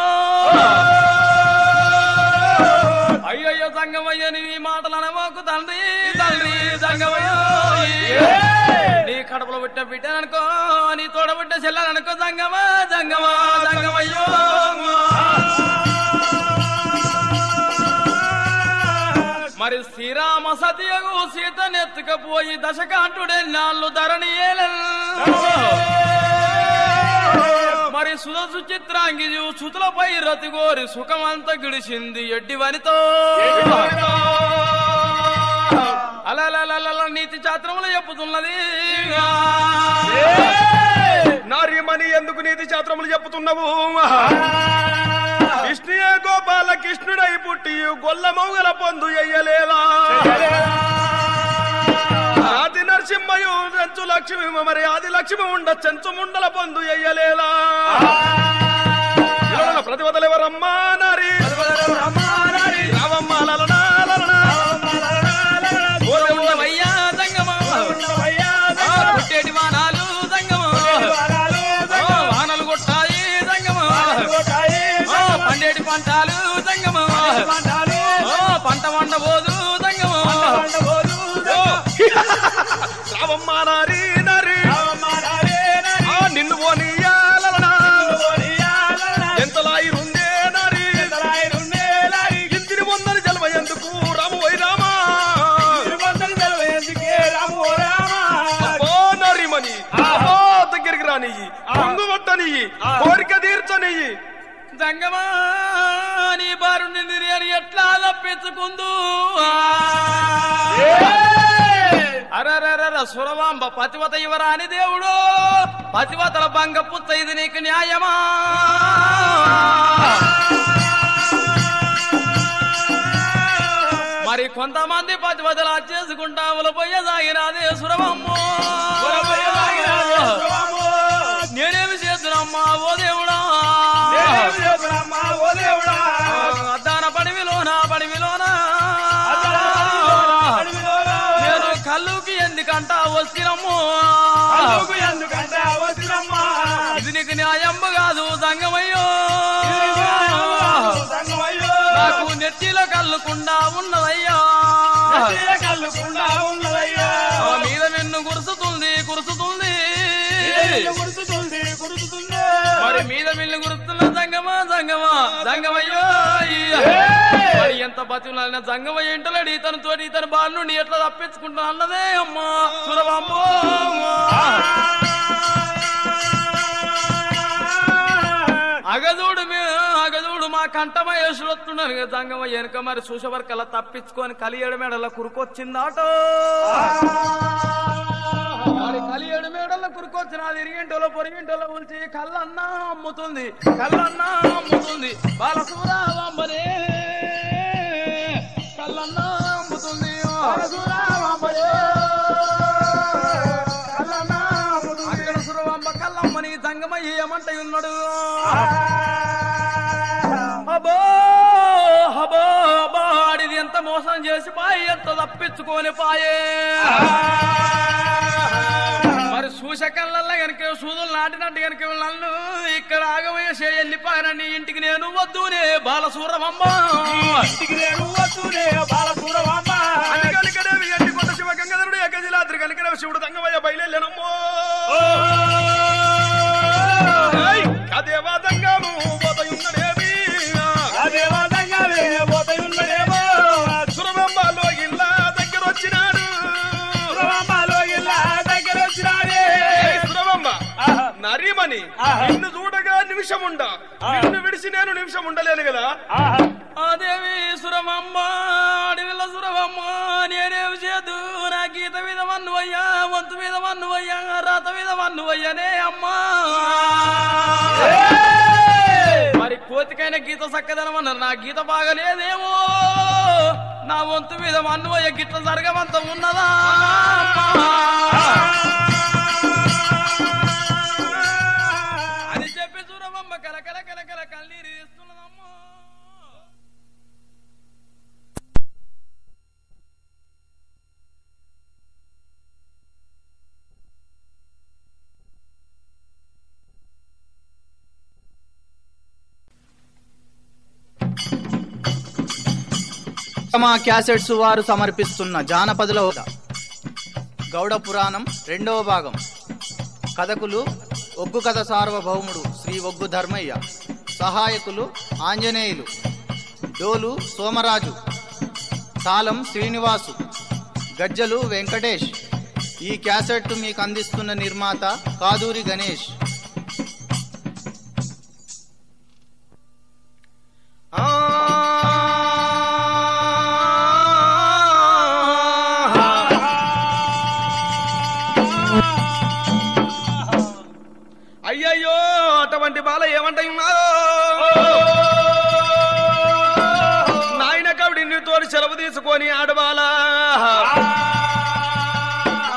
అయ్యయ్యో దంగమయ్య నీ మాటలు అనవాకు తండ్రి తండ్రి దంగమయ్యో నీ కడపలో పుట్టిన బిడ్డననుకో నీ తోడ పుట్టిన చెల్లెలనుకో దంగమా దంగమా దంగమయ్యో మరి శ్రీరామ సతియగు సీత నెత్తుకపోయి దశకాంటుడే నాళ్ళు ధరణి మరి సుధసు చిత్రాంగి సుతులపై రతిగోరి సుఖమంతా గిడిచింది ఎడ్డి వనితో అలా నీతి శాస్త్రములు చెప్పుతున్నది నార్యమని ఎందుకు నీతి శాస్త్రములు చెప్పుతున్నావు కృష్ణుయే గోపాల కృష్ణుడై పుట్టి గొల్ల మౌగల పొందు ఎయ్యలేదా ఆది నరసింహయు చెంచు లక్ష్మి మరి ఆది లక్ష్మి ఉండ చెంచు ముండల పొందు ఎయ్యలేదా ప్రతిభతలు ఎవరమ్మా నారి రావమ్మ లలనా లలనా పుట్టేటి వానాలు దంగమా వానలు కొట్టాయి దంగమా పండేటి పంటలు దంగమా పంట వండబోదు దంగమా రావమ్మ నారి నారి నిన్ను పోనీయాలనా ఎంతలాయి రుండే నారి ఇంటిని వందని జలవ ఎందుకు రాము వై రామా నారిమని దగ్గరికి రానియ్యి పొంగు పట్టనియ్యి కోరిక తీర్చనియ్యి దంగమా నీ బారుని అని ఎట్లా తప్పించుకుందు అరరర సురవాంబ పతివత ఇవరాని దేవుడు పతివతల భంగ పుత్త ఇది నీకు న్యాయమా మరి కొంతమంది పతివతలు చేసుకుంటాములు పోయేదాగినాదే సురవమ్మో నేనేమి చేస్తున్నమ్మా ఓ దేవుడా దాన పడివిలోనా నేను కళ్ళుకి ఎందుకంటా వస్తున్నమ్మో ఇది నీకు న్యాయమ్మ కాదు దంగమయ్యో నాకు నెత్తిలో కళ్ళుకుండా ఉన్నదయ్యా మీద నిన్ను కురుస్తుంది మరి మీద మిల్లు గురుతున్న దంగమయ్యో మరి ఎంత బతుకులైనా దంగమయ్య ఇంటలేడు ఇతనితోటి ఇతని బాల నుండి ఎట్లా తప్పించుకుంటా అన్నదే అమ్మా సురబాంబో అగదూడు మా కంఠమయేసులు వస్తున్నాను కదా దంగమయ్య వెనుక మరి చూసేవరకల్లా తప్పించుకొని కలియేడు మేడల కురుకొచ్చిందాటో మరి కలియేడు మేడల కురుకొచ్చిన అది ఇరిగింటోలో పొరిగింటోలో ఉంచి కళ్ళన్నా అమ్ముతుంది బాలసూరావంబరే కళ్ళన్నా అమ్ముతుంది అక్కడ సురవంబ కళ్ళమ్మని దంగమయ్య ఏమంటే ఉన్నాడు అడిది ఎంత మోసం చేసి పాయి ఎంత తప్పించుకొని పాయే మరి సూచకళ్ళల్లో కనుక సూదులు నాటినట్టు కనుక నన్ను ఇక్కడ ఆగమయ్య వెళ్ళిపోయానని ఇంటికి నేను వద్దునే బాలసూరమమ్మ కొండ శివ గంగాధరుడు ఏకశిలాద్రి కలిగిన శివుడు దంగమయ్య బయలుదేరమ్మో అదేవా దంగము పోతయున్నదేమీ సురబంబాలో ఇల్లా దగ్గర వచ్చినాడు సురబంబ నరిమని నిన్ను చూడగా నిమిషం ఉండ, నిన్ను విడిచి నేను నిమిషం ఉండలేను కదా. అదేవి సురమమ్మ అడవిల సురమమ్మ నేనేమి చేదు నా గీత మీద మన్నువయ్యా వంతు మీద మన్నువయ్యా రాత మీద మన్నువయ్యనే అమ్మా. మరి కోతికైన గీత చక్కదనమన్నారు, నా గీత బాగలేదేమో, నా వంతు మీద మన్నువయ్య గిట్ల జరగమంత ఉన్నదా అని చెప్పి సురమమ్మ కలకల కలకల కన్నీరు తీస్తున్నదమ్మా. మా క్యాసెట్స్ వారు సమర్పిస్తున్న జానపదుల గౌడ పురాణం 2వ భాగం. కథకులు ఒగ్గు కథ సార్వభౌముడు శ్రీ ఒగ్గు ధర్మయ్య, సహాయకులు ఆంజనేయులు, డోలు సోమరాజు, తాళం శ్రీనివాసు, గజ్జలు వెంకటేష్. ఈ క్యాసెట్ మీకు అందిస్తున్న నిర్మాత కాదూరి గణేష్. అయ్యయ్యో అటువంటి బాల ఏమంటున్నారో నాయన కవిడిని తోటి సెలవు తీసుకొని ఆడబాల.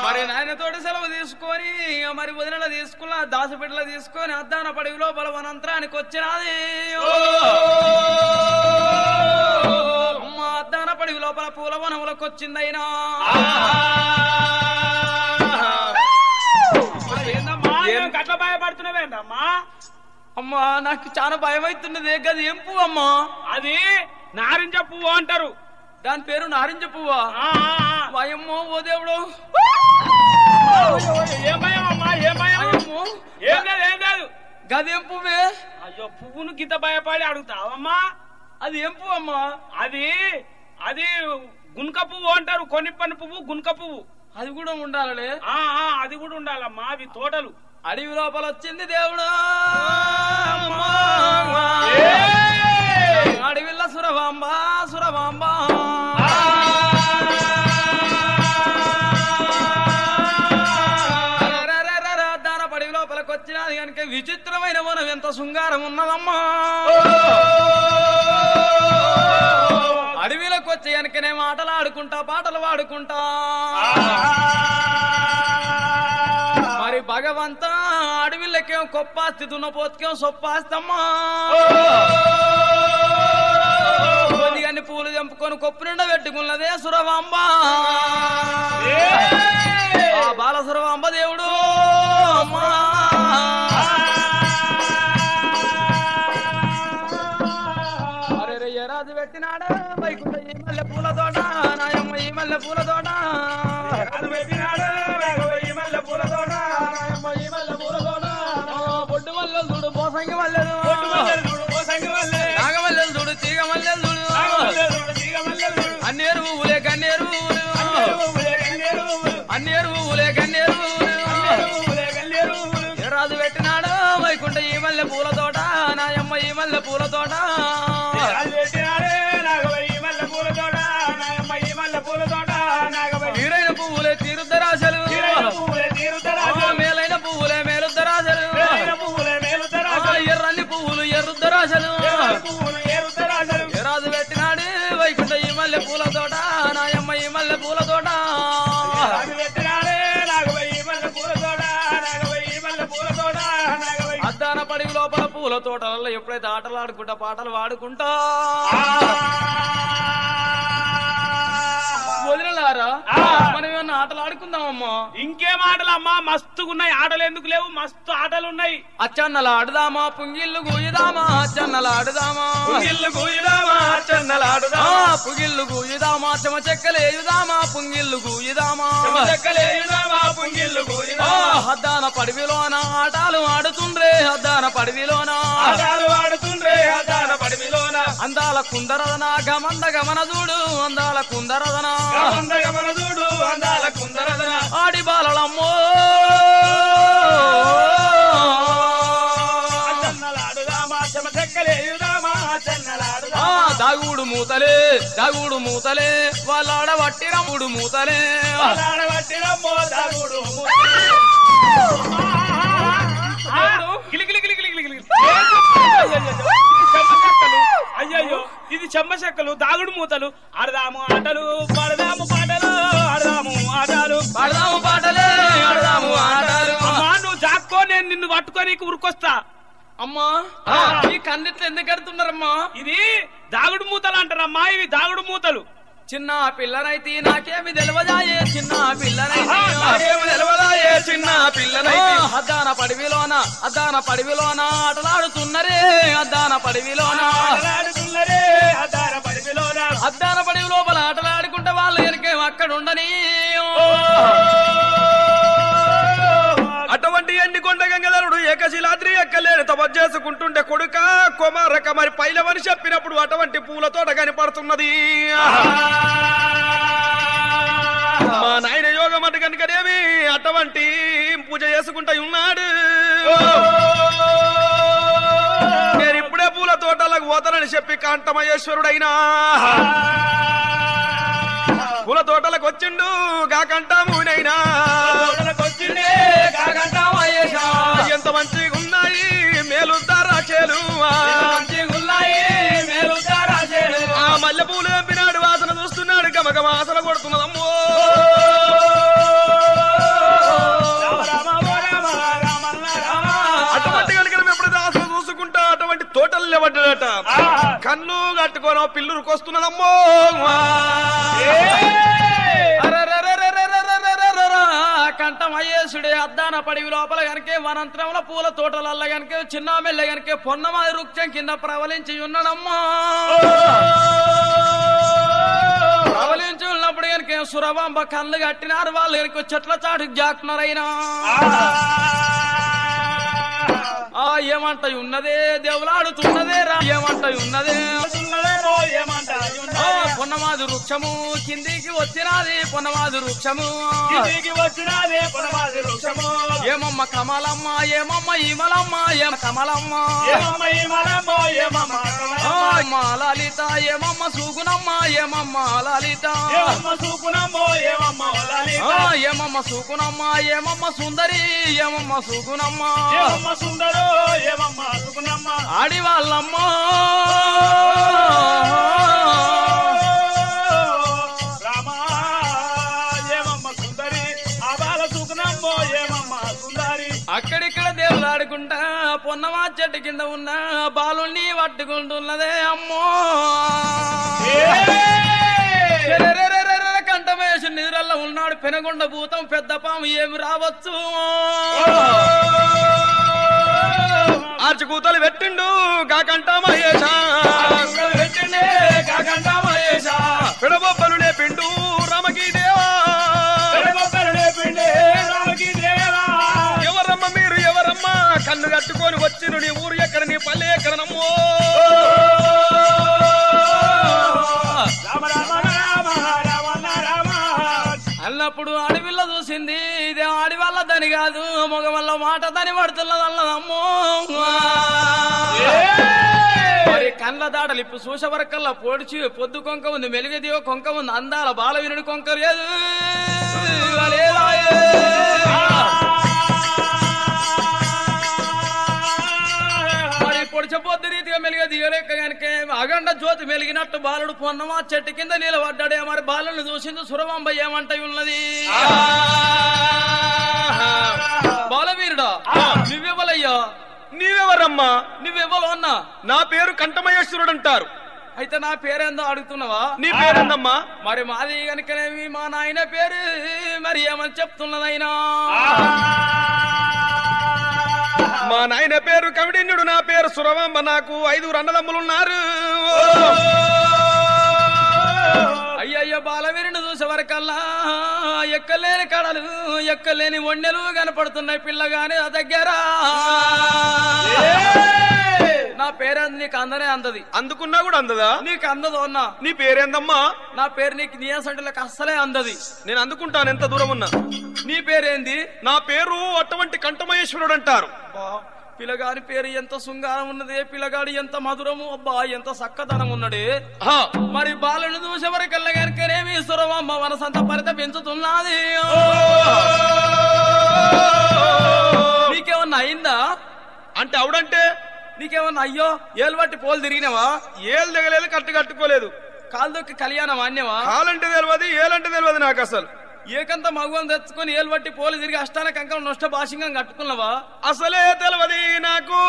మరి నాయనతోటి సెలవు తీసుకొని మరి వదినల తీసుకున్న దాసుబిడ్డలు తీసుకొని అద్దాన పడివి లోపల వనంతరానికి వచ్చినది. అమ్మ అద్దాన పడివి లోపల పూల వనములకు వచ్చిందైనా గట్ల భయపడుతున్నావేంటమ్మా? అమ్మా నాకు చాలా భయం అవుతున్నది. గది ఏం పువ్వు అమ్మా? అది నారింజ పువ్వు అంటారు. దాని పేరు నారింజ పువ్వా? భయమ్మో ఓ దేవుడు. ఏం భయం అమ్మా? ఏం భయం? ఏం లేదు ఏం లేదు. గదేం పువ్వే? అయ్యో పువ్వును గిత్త భయపడి అడుగుతావమ్మా? అది ఏం పువ్వు అమ్మా? అది అది గున్క పువ్వు అంటారు. కొనిప్పని పువ్వు గున్క పువ్వు. అది కూడా ఉండాలే? అది కూడా ఉండాలమ్మా. అవి తోటలు. అడవి లోపల వచ్చింది దేవుడు. అడవిల్ల సురవాంబ సురవాంబ దాన పడవి లోపలికి వచ్చినది కనుక విచిత్రమైన వనం ఎంత శృంగారం ఉన్నదమ్మా. అడవిలోకి వచ్చి కనుకనే మాటలు ఆడుకుంటా పాటలు పాడుకుంటా మరి భగవంత అడవిళ్ళకేం కొప్పాస్తి దున్నపోతుకేం సొప్పాస్తమ్మా. కొద్దిగాన్ని పూలు తెంపుకొని కొప్పు నిండా పెట్టుకున్నదే సురవాంబ. ఆ బాల సురవాంబ దేవుడు అమ్మా. అరే రాజు పెట్టినాడా వైకుంఠ ఈ మల్లె పూల తోట నాయమ్మ ఈ మల్లె పూల తోట పొడ్డు మల్లెలు చూడు పోసంగి మల్లెలు నాగమల్లెలు చూడు తీగ మల్లెలు చూడు అన్నేరు పువ్వులే గన్నేరు అన్నేరు పువ్వులే గన్నేరు రాజు పెట్టినాడు వైకుంఠ ఈ మల్లె పూల తోట నాయమ్మ ఈ మల్లె పూల తోట హీరైన పువ్వులే తీరుద్దరాశలు మేలైన పువ్వులే మేలుద్దరాశలు ఎర్రన్ని పువ్వులు ఎర్రుద్దరాశలు రాజు పెట్టినాడు వైకుంఠ ఈ మల్లె పూల తోట నాయమ్మ ఈ మల్లె పూల తోట అద్దాన పడివి లోపల పూల తోటలలో ఎప్పుడైతే ఆటలు ఆడుకుంటా పాటలు పాడుకుంటా వదిలేరా మనం ఏమన్నా ఆటలు ఆడుకుందామమ్మా. ఇంకేం ఆటలమ్మా? మస్తుగున్నాయి ఆటలు. ఎందుకు లేవు? మస్తు ఆటలు ఉన్నాయి. అచ్చన్నలు ఆడుదామా పుంగిళ్ళు గూయుదామా అచ్చన్నలు ఆడుదామా పుంగిళ్ళు గూయుదామా అచ్చన్నలు ఆడుదామా పుగిళ్ళు గూయుదామా చెమ చెక్కలేయుదామా పుంగిళ్ళు గూయుదామా చెక్కలేయుదామా పుంగిళ్ళు గూయుదామా అద్దాన పడివిలోన ఆటలు ఆడుతుండ్రే అద్దాన పడివిలోన ఆటలు ఆడుతుండ్రే అద్దాన పడివిలోన అందాల కుందరదన గమంద గమన చూడు అందాల కుందరదన గమన చూడు అందాల కుందరదన ఆడి బాలలమ్మో దాగుడు మూతలే వాళ్ళాడబట్టి రమ్ముడు మూతలే అయ్యయ్యో ఇది చెమ్మ చెక్కలు దాగుడు మూతలు ఆడదాము ఆటలు పడదాము పాటలు ఆడదాము ఆటలు అమ్మా నువ్వు జాక్కో నేను నిన్ను పట్టుకొని ఉరుకొస్తా అమ్మా ఈ కన్నెట్లు ఎందుకు కడుతున్నారమ్మా ఇది దాగుడు మూతలు అంటారమ్మా ఇవి దాగుడు మూతలు చిన్న పిల్లనైతే నాకేమి తెలియదాయే చిన్న పిల్లనైతే అద్దాన పడివిలోన ఆటలాడుతున్నరే అద్దాన పడివి లోపల ఆటలాడుకుంటే వాళ్ళు వెనకేం అక్కడ ఉండని అటువంటి ఎండికొండ గంగధరుడు ఏకశిలాద్రి ఎక్కలేని తపస్సు చేసుకుంటుంటే కొడుక కుమారక మరి పైలవని చెప్పినప్పుడు అటువంటి పూల తోట కనపడుతున్నది మా నాయన యోగం అటు కనుకనేమి అటువంటి పూజ చేసుకుంటూ ఉన్నాడు నేను ఇప్పుడే పూల తోటలకు పోతానని చెప్పి కాంటమహేశ్వరుడైనా పూల తోటలకు వచ్చిండు కాకంటామునైనా ఎంత మంచిగా ఉన్నాయి మేలుతారాచేలు ఆ మల్లె పూలు ఎంపినాడు వాసన చూస్తున్నాడు గమగ వాసన కొడుతున్నదమ్మో అటువంటి కనుక ఎప్పుడు వాసన చూసుకుంటా అటువంటి తోటల్లో పడ్డాడట కన్ను కట్టుకోనో పిల్లురుకు వస్తున్నదమ్మో కంఠమహేశుడే అద్దాన పడివి లోపల గనకే వనంతరంలో పూల తోటలల్ల గనకే చిన్న మెల్లె గనకే పొన్నమాది వృక్షం కింద ప్రవలించి ఉన్నాడమ్మా ప్రవలించి ఉన్నప్పుడు గనకే సురబాంబ కళ్ళు కట్టినారు వాళ్ళు గనక చెట్ల చాటుకు జాకున్నారైనా ఏమంట ఉన్నదే దేవులాడుతున్నదే రా ఏమంట ఉన్నదే పొన్నమాది వృక్షము కిందికి వచ్చినది పొన్నమాది వృక్షము ఏమమ్మ కమలమ్మ ఏమమ్మ ఈమలమ్మ ఏమ కమలమ్మ లలిత ఏమమ్మ సూగునమ్మ ఏమమ్మ లలిత ఏమమ్మ సూకునమ్మ ఏమమ్మ సుందరి ఏమమ్మ సూగునమ్మ ఆడి వాళ్ళమ్మ అక్కడిక్కడ దేవుడు ఆడుకుంటా పొన్నమా చెట్టు కింద ఉన్న బాలుని పట్టుకుంటున్నదే అమ్మో కంఠమేసి నిద్రల్లో ఉన్నాడు పెనగొండ భూతం పెద్ద పాము ఏమి రావచ్చు ఆర్చకూతలు పెట్టిండు కాకంటామహేశ పిడబొబ్బలు లేపిండు రామకి దేవా ఎవరమ్మ మీరు ఎవరమ్మ కన్ను కట్టుకొని వచ్చిను నీ ఊరు ఎక్కడ నీ పల్లె ఎక్కడ నమ్మో అన్నప్పుడు అడవిల్ల చూసింది ఇదే ఆడి వల్ల దని కాదు మగ వల్ల మాట దని పడుతున్నదన్నదమ్మో కండ్ల దాడలు ఇప్పుడు చూసే వరకల్లా పొడిచి పొద్దు కొంక ఉంది మెలుగదియో కొంక ఉంది అందాల బాల వినుడి కొంక లేదు పొడిచ పొద్దు రీతిగా మెలుగ దిగలేక కనుక అగండ జ్యోతి మెలిగినట్టు బాలుడు పొన్నమా చెట్టు కింద నిలబడ్డాడే మరి బాలను చూసింది సురవంబ ఏమంట ఉన్నది బాలవీరుడా నువ్వెవలయ్యా నీవెవరమ్మా నువ్వెవలు అన్నా నా పేరు కంఠమహేశ్వరుడు అంటారు అయితే నా పేరేందో అడుగుతున్నావా నీ పేరేందమ్మా మరి మాది కనుకనేమి మా నాయన పేరు మరి ఏమని చెప్తున్నదైనా మా నాయన పేరు కవిడిన్యుడు నా పేరు సురవంబ నాకు 5 అన్నదమ్ములున్నారు అయ్యయ్య బాలవీరుని చూసే వరకల్లా ఎక్కలేని కడలు ఎక్కలేని ఒండెలు కనపడుతున్నాయి పిల్లగాని దగ్గర నా పేరేంది నీకు అందనే అందది అందుకున్నా కూడా అందదా నీకు అందదు అన్నా నీ పేరేందమ్మా నా పేరు నీకు నీయసంటలకు అస్సలే అందది నేను అందుకుంటాను ఎంత దూరం ఉన్నా నీ పేరేంది నా పేరు అటువంటి కంఠమహేశ్వరుడు అంటారు పిల్లగాడి పేరు ఎంత శృంగారం ఉన్నదే, పిల్లగాడు ఎంత మధురము, అబ్బా ఎంత చక్కదనం ఉన్నడే. మరి బాలను చూసేవరకల్లా గనకనేమి సురవమ్మ మనసంత పరిత పెంచుతున్నది. నీకేమన్నా అయిందా అంటే అవుడంటే నీకేమన్నా అయ్యో ఏలు బట్టి పోలు తిరిగినావా? ఏళ్ళు దిగలేదు, కట్టుకోలేదు. కాలు దొక్కి కళ్యాణం అన్యవా? కాలంటే తెలియదు, ఏలంటే తెలియదు నాకు అసలు. ఏకంత మగువం తెచ్చుకొని ఏలు బట్టి పోలు తిరిగి అష్టాన కంకం నొష్ట భాషంగా కట్టుకున్నావా? అసలే తెలియదు నాకు.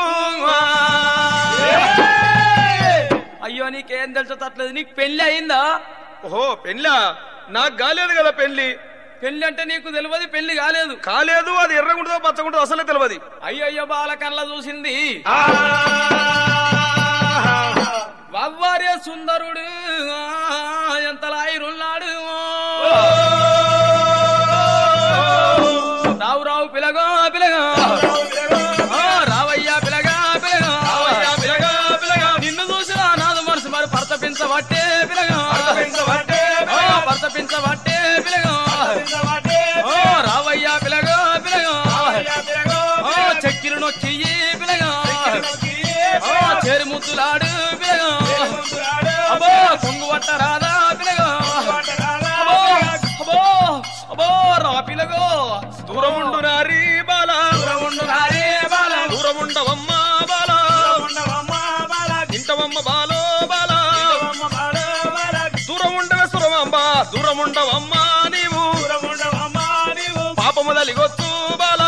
అయ్యో నీకేం తెలుసట్లేదు. నీకు పెళ్లి అయిందా? ఓహో పెళ్ళా? నాకు కాలేదు కదా పెళ్లి. పెళ్లి అంటే నీకు తెలియదు, పెళ్లి కాలేదు. కాలేదు, అది ఎర్రగుంటుందో పచ్చగుంటుందో అసలే తెలియదు. అయ్యో బాల కళ్ళ చూసింది వవ్వారే సుందరుడు ఎంత లాయిరున్నాడు. రావు రావు పిలగా పిలగా రావయ్యా పిలగా పిలగా నిన్ను చూసిన నాదు మనసు మరి పర్తపించబట్టే పిలగా పర్తపించబట్టే పిలగా రావయ్యా పిలగా పిలగా చెక్కిలు నొక్కి పిలగా చేరు ముద్దులాడు పిలగా అబ్బో కొంగు పట్ట రాదా పిలగా అబ్బో అబ్బో రా పిలగో దూరముండు నారీ బాల దూరముండవమ్మ బాల ఇంటవమ్మ బాలో బాల దూరముండవే సురవమ్మ దూరముండవమ్మ నీవు పాపము తలిగొచ్చు బాల.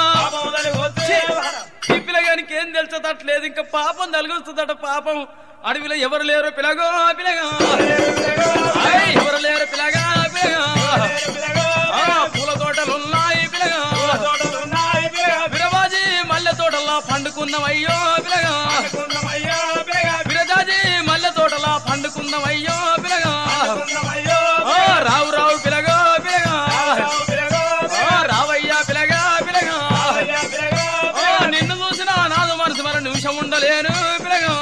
ఈ పిల్లగానికి ఏం తెలుసట్లేదు, ఇంకా పాపం తలగొస్తుందట. పాపం అడవిలో ఎవరు లేరు పిలగో పిలగా ఎవరు లేరు పిలగా పిలగా పూల తోటలున్నాయి పిలగా విరబాజీ మల్లె తోటలా పండుకున్నవయ్యో పిలగా విరజాజీ మల్లె తోటలా పండుకున్నవయ్యో పిలగా రావు రావు పిలగో పిలగా రావయ్యా పిలగా పిలగా నిన్ను చూసిన నాదు మనసు మరి నిమిషం ఉండలేను పిలగా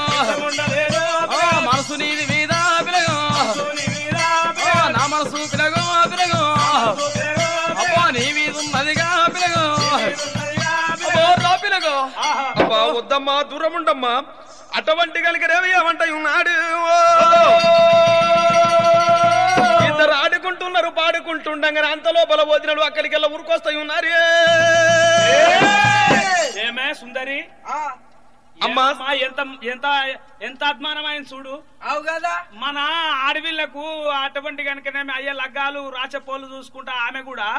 మనసు నీది మీద పిలగా నా మనసు పిలగో పిలగో అబ్బా నీ మీద ఉన్నదిగా పిలగో రా పిలగో. అబ్బా వద్దమ్మా దూరముండమ్మా, అటువంటి కలిగరేమయ్యామంట ఉన్నాడు. ఇద్దరు ఆడుకుంటున్నారు పాడుకుంటుండగా అంత లోపల వదినలు అక్కడికెళ్ళ ఊరుకొస్తాయి ఉన్నారు. ఏమే సుందరి అమ్మా ఎంత ఎంత ఎంత అద్మానమైన చూడు. అవు కదా మన ఆడవిళ్లకు అటువంటి కనుకనేమి అయ్యే లగ్గాలు రాచపోలు చూసుకుంటా ఆమె కూడా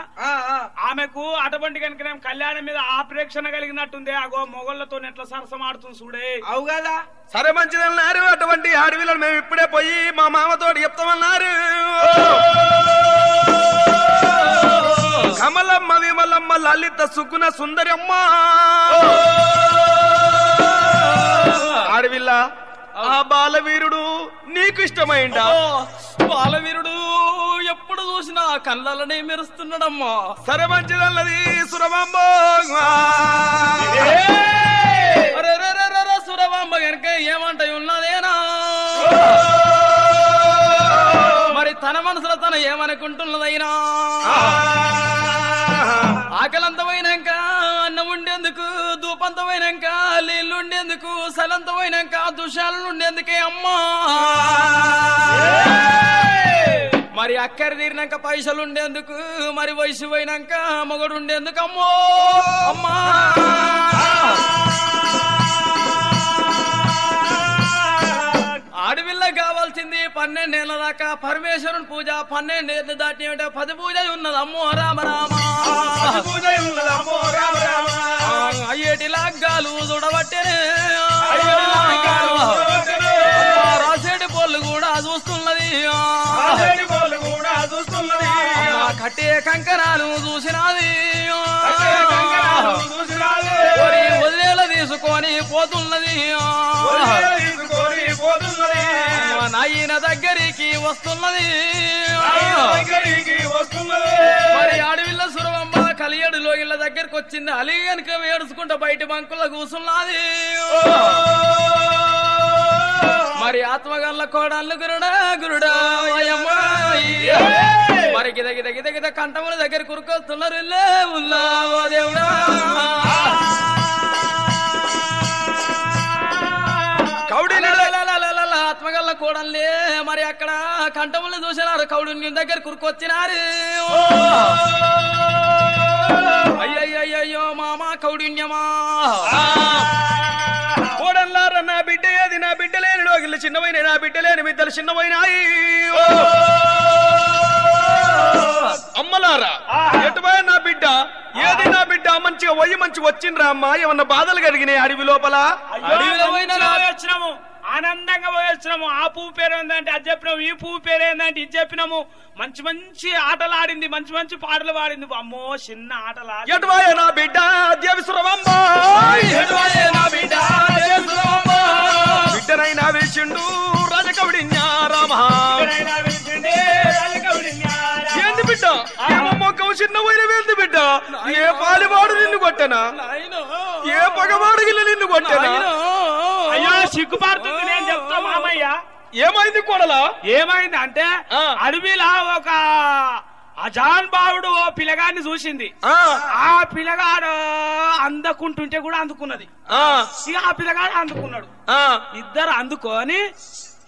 ఆమెకు అటువంటి కనుకనేమి కళ్యాణం మీద ఆప్రేక్షణ కలిగినట్టుంది. అగో మొగళ్ళతో ఎట్లా సరసమాడుతుంది చూడే. అవు కదా సరే మంచిదన్నారు. అటువంటి ఆడవిళ్ళను మేము ఇప్పుడే పోయి మా మామతోటి చెప్తామన్నారు. కమలమ్మ విమలమ్మ లలిత సుగుణ సుందరమ్మ ఆడవిల్ల ఆ బాలవీరుడు నీకు ఇష్టమైందా? బాలవీరుడు ఎప్పుడు చూసినా కళ్ళనే మెరుస్తున్నాడమ్మా. సరే మంచిదన్నది సురమాంబ. సురమాంబ కనుక ఏమంటాయి ఉన్నదేనా? మరి తన మనసులో తన ఏమనుకుంటున్నదైనా ఆకలంతమైనాక అన్నం ఉండేందుకు, ధూపంతమైనాక నీళ్లు ఉండేందుకు, సలంతమైనాక దుషాలు ఉండేందుకే అమ్మా. మరి అక్కర తీరినాక పైసలు ఉండేందుకు, మరి వయసు పోయినాక మొగడు ఉండేందుకు అమ్మో అమ్మా. ఆడవిల్ల కావాల్సింది 12 ఏళ్ల దాకా పరమేశ్వరుని పూజ, 12 ఏళ్ళు దాటి 10 పూజ ఉన్నది అమ్మో రామ రామ. అయ్యేటి లాగ్గాలు చూడబట్టేనే రాసేటి పోళ్ళు కూడా చూస్తున్నది. కట్టే కంకణాలు చూసినది. వదిలేల తీసుకొని పోతున్నది. నాయన దగ్గరికి వస్తున్నది. మరి అడవిల్ల సురవమ్మ కలియడులో ఇళ్ళ దగ్గరికి వచ్చింది. అలీ కనుక ఏడుచుకుంటా బయట బంకుల్లో కూసున్నది. మరి ఆత్మగల్ల కోడళ్ళు గురుడా గురుడా మరి గిద గిద గిద గిద కంఠముల దగ్గర కురుకొస్తున్నారు. దేవుడా ఆత్మగల్ల కూడలే మరి అక్కడ కంఠములు చూసినారు కౌడుని దగ్గర కురుకొచ్చినారు అయ్యయ్యో మామా కౌడిన్యమా కోడల్లారా నా బిడ్డ ఏది నా బిడ్డ లేని డోగిళ్ళు చిన్నవైన నా బిడ్డ లేని బిడ్డలు చిన్నవైనాయి అమ్మలారా ఎటువై నా బిడ్డ ఏది నా బిడ్డ మంచిగా పోయి మంచి వచ్చిండ్రా అమ్మా ఏమన్నా బాధలు కలిగినాయి అడవి లోపల వచ్చినాము ఆనందంగా పోయొచ్చినాము ఆ పువ్వు పేరు ఏందంటే అది చెప్పినాము ఈ పువ్వు పేరు ఏందంటే ఇది చెప్పినాము మంచి మంచి ఆటలు ఆడింది మంచి మంచి పాటలు పాడింది అమ్మో చిన్న ఆటలు ఎటువై నా బిడ్డ దేవిసురవమ్మ బిడ్డనైనా వేసిండు రాజకవిడిన్యా రామ ఏంది బిడ్డ మొక్కం చిన్న పోయిన ఏంది బిడ్డ ఏ పాలివాడు నిన్ను కొట్టనా ఏ పగవాడు గిల్ల నిన్ను కొట్టనా అయ్యో సిగ్గుపడుతుంది నేను చెప్తా మామయ్య ఏమైంది కొడలా ఏమైంది అంటే అడవిలా ఒక అజాన్ బావుడు ఓ పిల్లగాడిని చూసింది ఆ పిల్లగాడు అందకుంటుంటే కూడా అందుకున్నది ఇక ఆ పిల్లగాడు అందుకున్నాడు ఇద్దరు అందుకొని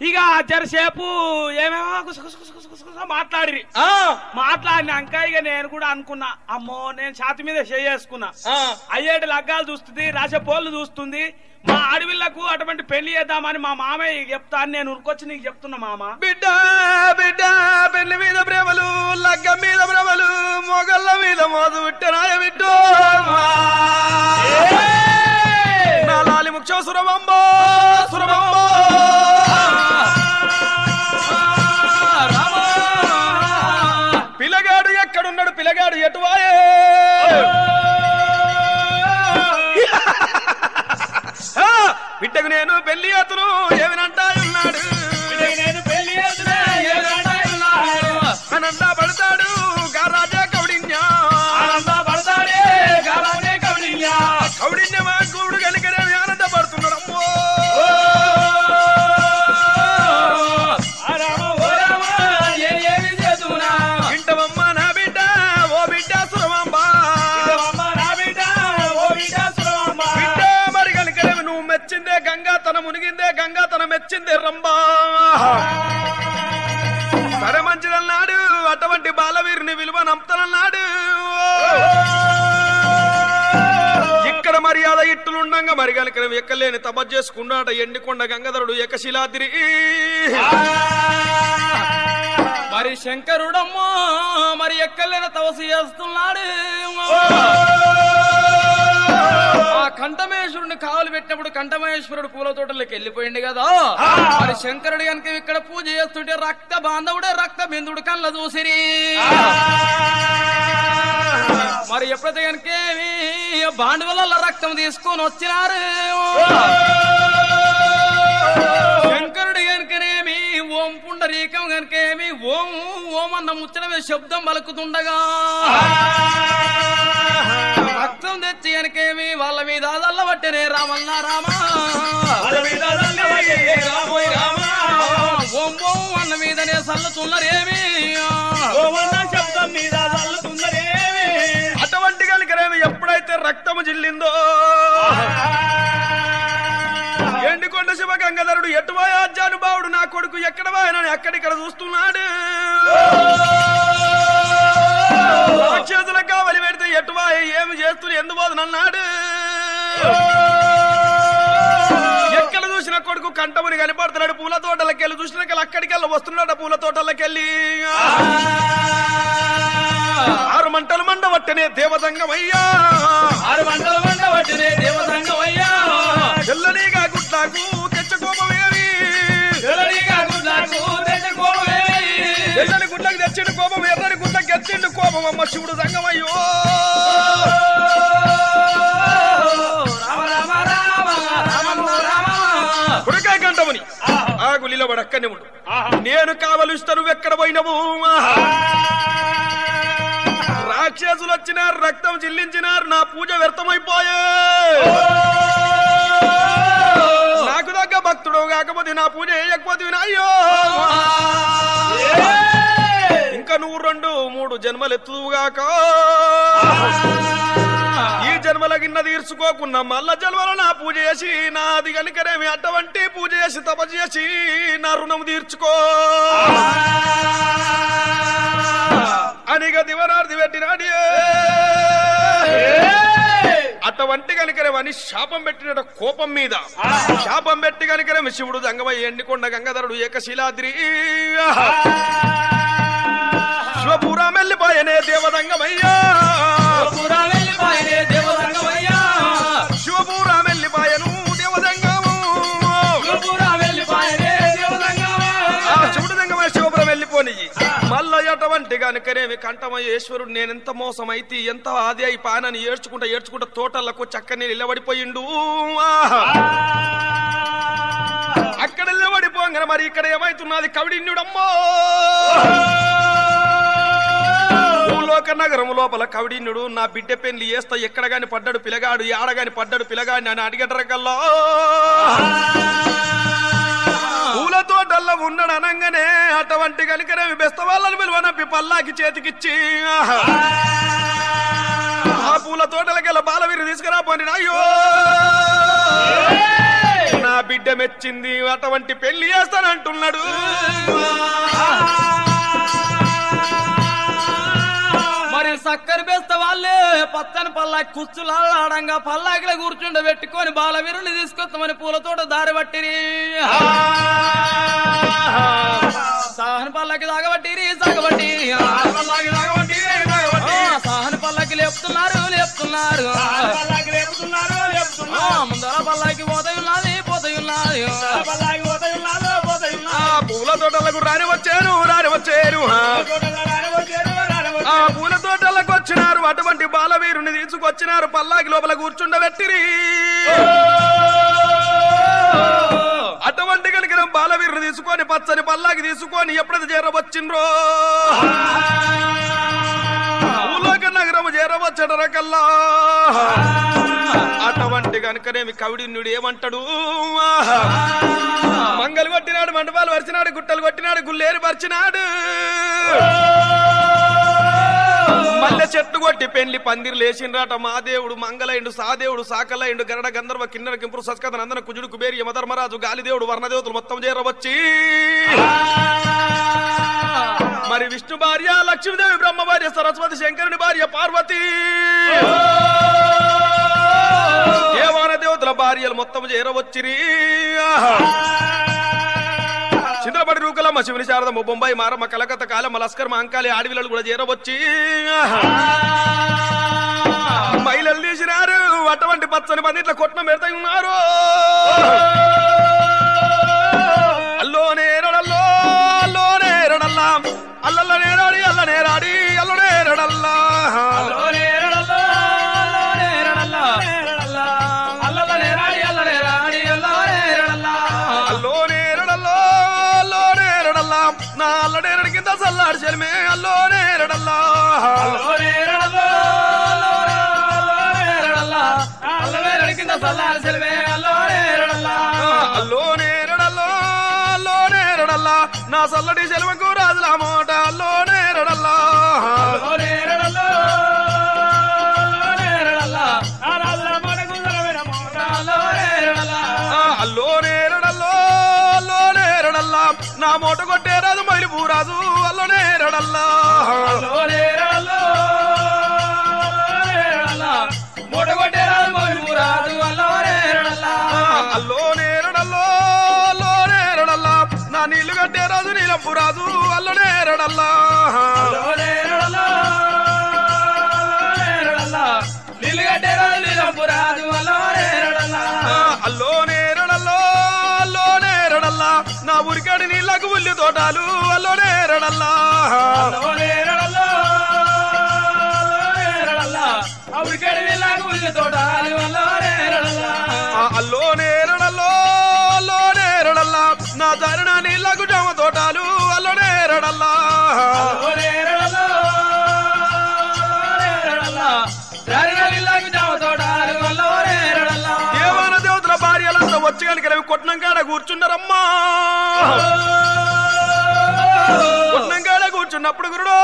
ఇక జరసేపు ఏమేమో మాట్లాడినాక ఇక నేను కూడా అనుకున్నా అమ్మో నేను ఛాతి మీద చేసుకున్నా అయ్యేటి లగ్గాలు చూస్తుంది రాసపోళ్ళు చూస్తుంది మా అడవిళ్లకు అటువంటి పెళ్లి చేద్దామని మా మామయ్య చెప్తా అని నేను ఉరికొచ్చి నీకు చెప్తున్నా మామ బిడ్డ బిడ్డ పెళ్లి మీద ప్రేమలు లగ్గం మీద ప్రేమలు మొగళ్ళ మీద మోదు విట్టరాయ బిడ్డో నా లాలి ముఖ్య సురబంబ సురబంబ పిల్లగాడు ఎక్కడున్నాడు పిల్లగాడు ఎటువాయే బిడ్డకు నేను పెళ్లి అతను ఏమినంటా ఉన్నాడు అనంతా పడతాడు రాజా కౌడిన్యా కౌడిన్యమా కూడు కనుకనే ఆనంద పడుతున్నాడు అమ్మో ఇంటవమ్మ నా బిడ్డ ఓ బిడ్డ సురమాంబ బిడ్డ మరి కనుకనే నువ్వు మెచ్చిందే గంగా తన మునిగిందే గంగా తన మెచ్చిందే రంబా సరే మంచిదన్నాడు అటువంటి బాలవీరుని విలువ నంపుతానన్నాడు ఇక్కడ మర్యాద ఇట్టులుండంగా మరి కనుక ఎక్కలేని తప చేసుకున్నాట ఎండికొండ గంగాధరుడు ఏకశిలాద్రి మరి శంకరుడమ్మో మరి ఎక్కలేని తపస్సు చేస్తున్నాడు ఆ కంఠమేశ్వరుని కావలు పెట్టినప్పుడు కంఠమేశ్వరుడు పూల తోటలోకి వెళ్ళిపోయింది కదా మరి శంకరుడు కనుక ఇక్కడ పూజ చేస్తుంటే రక్త బాంధవుడే రక్త బిందుడు కళ్ళ చూసిరి మరి ఎప్పుడైతే కనుక బాంధవుల రక్తం తీసుకొని వచ్చినారు శంకరుడు కనుకనేమి ఓం పుండరీకం కనుకేమి ఓం ఓం అన్న ముచ్చటమే శబ్దం పలుకుతుండగా రక్తం తెచ్చి కనుకేమి వాళ్ళ మీద చల్లబట్టనే రామన్న రామా ఓం ఓం అన్న మీదనే చల్లుతున్నరేమి శబ్దం మీద చల్లుతున్నదేమి అటువంటి కనుకనేమి ఎప్పుడైతే రక్తము జిల్లిందో ఎండికొండ శివ గంగాధరుడు ఎటువై ఆజ్ఞానుభావుడు నా కొడుకు ఎక్కడ వాయనని అక్కడిక్కడ చూస్తున్నాడు చేతుల కావలి పెడితే ఎటువై ఏమి చేస్తూ ఎందుబోదనన్నాడు ఎక్కడ చూసిన కొడుకు కంఠముని కనపడుతున్నాడు పూల తోటలకి వెళ్ళి చూసిన అక్కడికెళ్ళి వస్తున్నాడు పూల తోటలకి వెళ్ళి ఆరు మంటలు మండవట్టనే దేవతంగమయ్యా ఆరు మంటలు మండవట్టనే దేవతంగమయ్యా తెల్లనిగా గుడ్లకు తెచ్చుకోమేవి ఎర్రని గుడ్లకు తెచ్చిండు కోపం ఎర్రని గుడ్లకు ఎత్తిండు కోపం అమ్మ శివుడు సంగమయ్యో కుడకాయ కంటముని ఆ గులిలో పడక్కనే ఉండు నేను కావలిస్తా నువ్వెక్కడ పోయినవు రాక్షసులు వచ్చినారు రక్తం జిల్లించినారు నా పూజ వ్యర్థమైపోయే నాకు దగ్గ భక్తుడు కాకపోతే నా పూజ వేయకపోతే అయ్యో ఇంకా నువ్వు 2-3 జన్మలు ఎత్తుదువుగాక ఈ జన్మల గిన్న తీర్చుకోకున్నా మల్ల జన్మల నా పూజ చేసి నాది కనుకనేమి అటువంటి పూజ చేసి తపస్సు చేసి నా రుణం తీర్చుకో అనిగా దివనార్ది పెట్టినాడు అటువంటి కనుకనేమని శాపం పెట్టినట కోపం మీద శాపం పెట్టి కనుకనేమి శివుడు జంగమయ్య ఎండికొండ గంగాధరుడు ఏకశిలాద్రి శివపురం వెళ్ళిపోయనే దేవదంగమయ్యా శివపురం వెళ్ళిపోయను దేవదంగము శివుడు దంగమయ్య శివపురం వెళ్ళిపోని మళ్ళా అటువంటి కనుకనేమి కంఠమయ్యేశ్వరుడు నేనెంత మోసం అయితే ఎంత ఆది అయి పానని ఏడ్చుకుంటా తోటలకు చక్కని నిలబడిపోయిండు అక్కడ నిలబడిపోగానే మరి ఇక్కడ ఏమైతున్నది కవిడిన్యుడమ్మో భూలోక నగరం లోపల కవిడిన్యుడు నా బిడ్డ పెళ్లి చేస్తా ఎక్కడ గాని పడ్డాడు పిల్లగాడు ఆడగాని పడ్డాడు పిల్లగాడు అని అడిగటరకల్లా పూల తోటల్లో ఉన్నాడు అనగానే అటువంటి కనుకనేమి బెస్త వాళ్ళని పిలువనప్పి పల్లాకి చేతికిచ్చి ఆ పూల తోటలకెళ్ళ బాలవీరు తీసుకురా పోని అయ్యో నా బిడ్డ మెచ్చింది అటువంటి పెళ్లి చేస్తానంటున్నాడు మరి సక్కరి బేస్త వాళ్ళే పచ్చని పల్లాకి కుచ్చులాడంగా పల్లాకిలో కూర్చుండ పెట్టుకొని బాలవీరుని తీసుకొస్తామని పూలతోట దారి పట్టిరి సాహన పల్లకి సాగబట్టిరి సాహన పల్లకి లేపుతున్నారు ముందర పల్లకి పోతాయి ఉన్నది పూల తోటలకు రాని వచ్చారు ఆ పూల తోటలకు వచ్చినారు అటువంటి బాలవీరుని తీసుకొచ్చినారు పల్లాకి లోపల కూర్చుండబెట్టిరి అటువంటి కలిగిన బాలవీరుని తీసుకొని పచ్చని పల్లాకి తీసుకొని ఎప్పుడైతే చేరవచ్చిండ్రో భూలోక నగరము చేరవచ్చట రకల్లా అటువంటి కనుకనేమి కవిడిన్యుడు ఏమంటాడు మంగలు కొట్టినాడు మండపాలు పరిచినాడు గుట్టలు కొట్టినాడు గుల్లేరు పరిచినాడు మల్లె చెట్టు కొట్టి పెళ్లి పందిరు లేచిండ్రాట మాదేవుడు మంగళయుడు సాదేవుడు సాకలయుడు గరడ గంధర్వ కిన్నర కింపురు సస్కత నందన కుజుడు కుబేరి యమధర్మరాజు గాలిదేవుడు వర్ణదేవతలు మొత్తం చేరవచ్చి మరి విష్ణు భార్య లక్ష్మీదేవి బ్రహ్మ భార్య సరస్వతి శంకరుని భార్య పార్వతి దేవాన దేవతల భార్యలు మొత్తం చేరవచ్చిరి చింద్రపడి రూకలమ్మ శివుని శారదమ్మ బొంబాయి మారమ్మ కలకత్త కాలమ్మ లస్కర్మ అంకాలి ఆడవిలలు కూడా చేరవచ్చి మహిళలు తీసినారు అటువంటి పచ్చని పందిట్ల కొట్నం పెడతా ఉన్నారు అల్లోనే రడల్లో అల్లనే రాడి అల్లనే రడల్లా నా అల్లడేరడి కింద సల్లాడి చెలిమే అల్లోనే రడల్లా అల్లోనే రడల్లా నా సల్లడి చెలిమకు రాజుల మోట అల్లోనే రడల్లా అల్లోనే రడల్లా నా మోట కొట్టే రాజు మైలు పూరాజు అల్లోనే రడల్లా మోట కొట్టే రాజు మైలు పూరాజు అల్లోనే రడల్లా నా నీళ్లు కట్టే రాజు నీలంపు రాజు అల్లోనే రడల్లా నీళ్లు కట్టే రాజు నీలంపు రాజు అల్లోనే రడల్లా నా ఉరికాడి నీళ్ళకు ఉల్లి తోటాలు అల్లోనే రడల్లా అల్లోనే రడల్లా నా దారిన నీళ్ళకు జామ తోటాలు అల్లోనే రడల్లా దేవాన దేవతల భార్యలంతా వచ్చి కనుక రవి కొట్నం కాడ కూర్చున్నారమ్మా కొట్నం కాడ కూర్చున్నప్పుడు గురుడు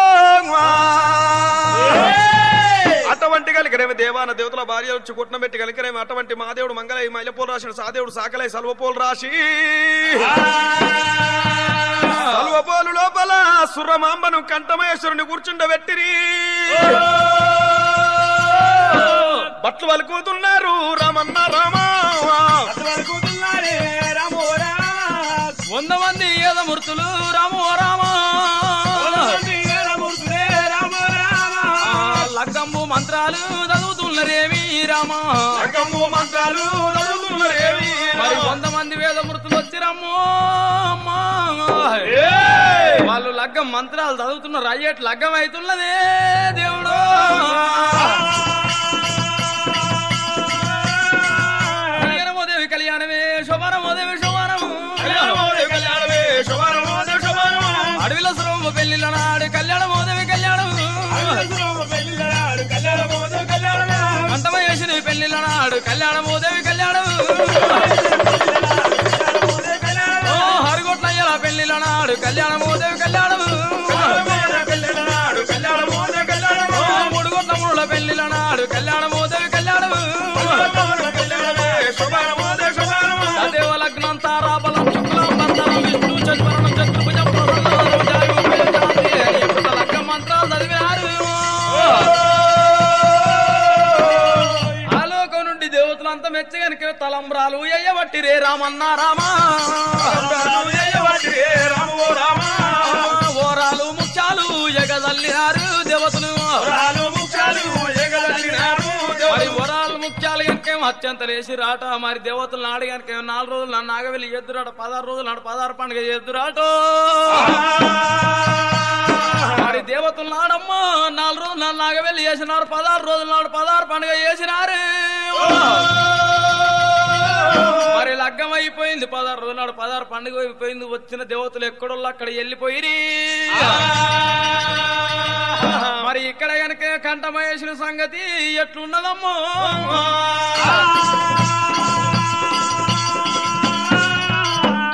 అటువంటి కలికనేమి దేవాన దేవతల భార్య వచ్చి కుట్నం పెట్టి కలికనేమి అటువంటి మాదేవుడు మంగళయ్య మైలపోలు రాసిన సాదేవుడు సాకలై సల్వపోలు రాసి సల్వపోలు లోపల సుర్రమాంబను కంఠమేశ్వరుని కూర్చుండబెట్టిరి బట్లు వలుకుతున్నారు రామన్న రామా 100 మంది ఏదమూర్తులు రామో రామా లగ్గంబు మంత్రాలు చదువుతున్నరేమి రామా మరి 100 మంది వేదమూర్తులు వచ్చి రమ్మో వాళ్ళు లగ్గం మంత్రాలు చదువుతున్నారు అయ్యేట్ లగ్గం అవుతున్నదే దేవుడు కళ్యాణమోదేవి కళ్యాణమే శోభానమోదేవి శోభానము అడవిల సురమ్మ పెళ్లిల నాడు కళ్యాణమోదేవి కళ్యాణము అంతమయేసిన పెళ్లిల నాడు కళ్యాణమోదేవి కళ్యాణము హరిగొట్లయ్యల పెళ్లిల నాడు కళ్యాణమోదేవి కళ్యాణము మూడుగొట్ల ముడుల పెళ్లిల నాడు కళ్యాణమోదేవి కళ్యాణము దేవ లగ్నం తారాబలం శుక్లం బంధనం విష్ణు చక్రం చతుర్భుజం లగ్గ మంత్రాలు చదివినారు ఆలోకం నుండి దేవతలంతా మెచ్చగనిక తలంబ్రాలు ఎయ్యబట్టి రే రామన్న రామా ఓరాలు ముఖ్యాలు ఎగదల్లినారు దేవతలు మరి వరాలు ముఖ్యాలు కనుకేమో అత్యంత లేచి రాట మరి దేవతలు నాడు కనుక 4 రోజులు నన్ను నాగవెల్లి ఎద్దురాట 16 రోజులు నాడు 16 పండుగ ఎద్దురాట మరి దేవతలు నాడమ్మా 4 రోజులు నన్ను నాగవెల్లి చేసినారు 16 రోజులు నాడు 16 పండుగ చేసినారు మరి లగ్గం అయిపోయింది 16 రోజులు నాడు 16 పండుగ అయిపోయింది వచ్చిన దేవతలు ఎక్కడోళ్ళు అక్కడ వెళ్ళిపోయిరి మరి ఇక్కడ కనుక కంఠమయేసిన సంగతి ఎట్లున్నదమ్మో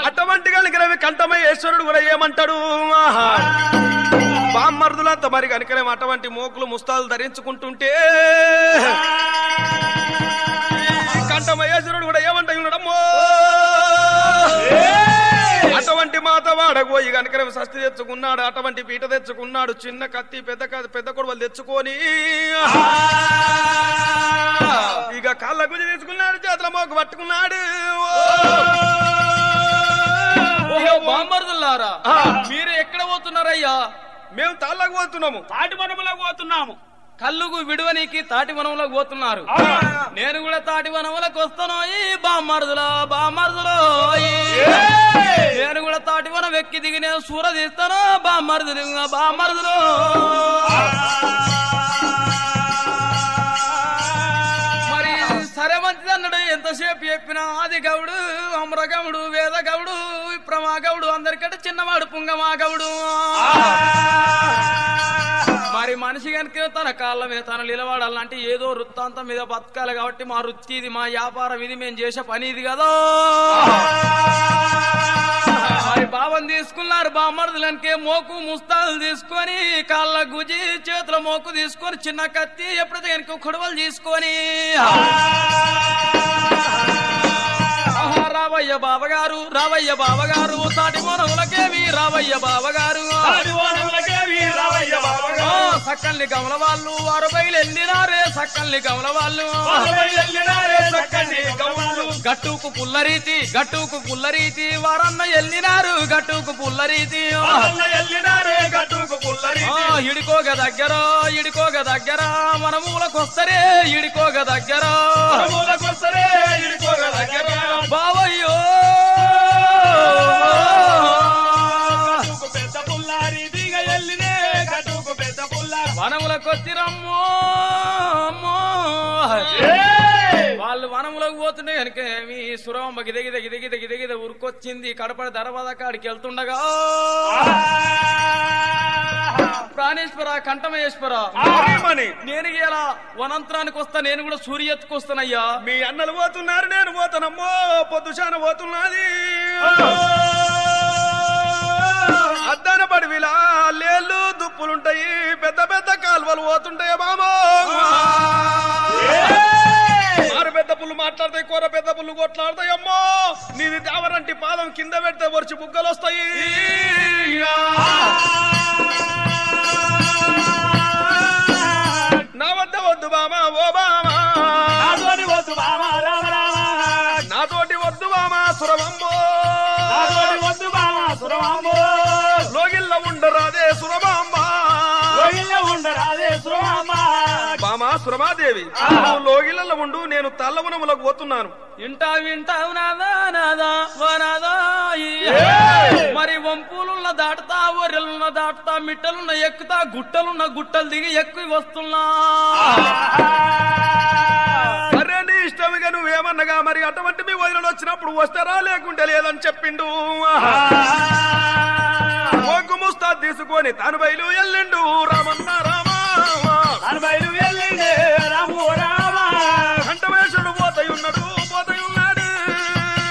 అటువంటి కనుకనేవి కంఠమయేశ్వరుడు కూడా ఏమంటాడు బామ్మర్దులంతా మరి కనుకనేమి అటువంటి మోకులు ముస్తాలు ధరించుకుంటుంటే కంఠమయేశ్వరుడు కూడా ఏమంటాడమ్మో అటువంటి మాత వాడగోయి కనుకనేమి షష్ఠి తెచ్చుకున్నాడు అటువంటి పీట తెచ్చుకున్నాడు చిన్న కత్తి పెద్ద కొడవలు తెచ్చుకొని ఇక కాళ్ళ గుంజి తీసుకున్నాడు చేతుల మోకు పట్టుకున్నాడు బామ్మర్దులారా మీరు ఎక్కడ పోతున్నారయ్యా మేము తాళ్ళకు పోతున్నాము తాటి వనములకు పోతున్నాము కళ్ళుకు విడువనికి తాటి వనంలోకి పోతున్నారు నేను కూడా తాటి వనంలోకి వస్తాను ఈ బామ్మర్దులో నేను కూడా తాటి వనం ఎక్కి దిగి నేను సూర తీస్తాను బామ్మర్దులో మరి సరే మంచిది అన్నాడు ఎంతసేపు చెప్పినా ఆది గౌడు అమరగౌడు వేద గౌడు విప్రమా గౌడు అందరికంటే చిన్నవాడు పుంగమా గౌడు మరి మనిషి కనుక తన కాళ్ళ మీద తన నిలబడాలంటే ఏదో వృత్తాంతం మీద బతకాలి కాబట్టి మా వృత్తి ఇది మా వ్యాపారం ఇది మేము చేసే పని ఇది కదా మరి భావం తీసుకున్నారు బామ్మర్దులకే మోకు ముస్తాలు తీసుకొని కాళ్ళ గుజి చేతుల మోకు తీసుకొని చిన్న కత్తి ఎప్పుడైతే కనుక కొడవలు తీసుకొని రావయ్య బావగారు తాటి మోనవులకేవి రావయ్య బావగారు సక్కల్ని గమల వాళ్ళు 60 వెళ్ళినారే సక్కల్ని గమల వాళ్ళు గట్టుకు పుల్లరీతి వారన్న వెళ్ళినారు గట్టుకు పుల్లరీతి ఇడికోగ దగ్గర మన మూలకొస్తరే ఇడికోగ దగ్గర బావయ్యో వనములకొచ్చి రమ్మో వాళ్ళు వనములకు పోతుండే కనుక మీ సురమ్మ గిదగిద ఉరుకొచ్చింది కడపడి దర్వాద కాడికి వెళ్తుండగా ప్రాణేశ్వర కంఠమయేశ్వర నేను ఇలా వనంతరానికి వస్తా నేను కూడా సూర్యత్తుకు వస్తానయ్యా మీ అన్నలు పోతున్నారు నేను పోతానమ్మో పొద్దుశాన పోతున్నది అద్దాన పడివిలా లేళ్ళు దుప్పులుంటాయి పెద్ద కాల్వలు పోతుంటాయి బామో కొట్లాడతాయమ్మో నీది దేవరంటి పాదం కింద పెడితే వరిచి బుగ్గలు వస్తాయి నా వద్ద వద్దు బామా ఓ బామా నాతోటి వద్దు బామ రామ రామ నాతోటి వద్దు బామా సురవంబో నాతోటి వద్దు బామ సురమాంబో లోగిల్ల ఉండరాదే సురమాంబ ఉండరాదే సురమాంబ బామా సురమాదేవి నువ్వు లోగిళ్ళ ఉండు నేను తల్లవనములకు పోతున్నాను వింటావు నాదా నాదా ఓ నాదా మరి వంపులున్న దాటుతా ఒర్రెలున్న దాటుతా మిట్టలున్న ఎక్కుతా గుట్టలున్న గుట్టలు దిగి ఎక్కువ వస్తున్నా సరే నీ ఇష్టమిగా నువ్వేమన్నగా మరి అటువంటి మీ వదిన వచ్చినప్పుడు వస్తారా లేకుంటే లేదని చెప్పిండు ఒగ్గు ముస్తా తీసుకొని తను బయలు ఎల్లిండు రామన్న రామా బయలు వెళ్ళిండే రాము రామ కంఠమేశుడు పోతయున్నాడు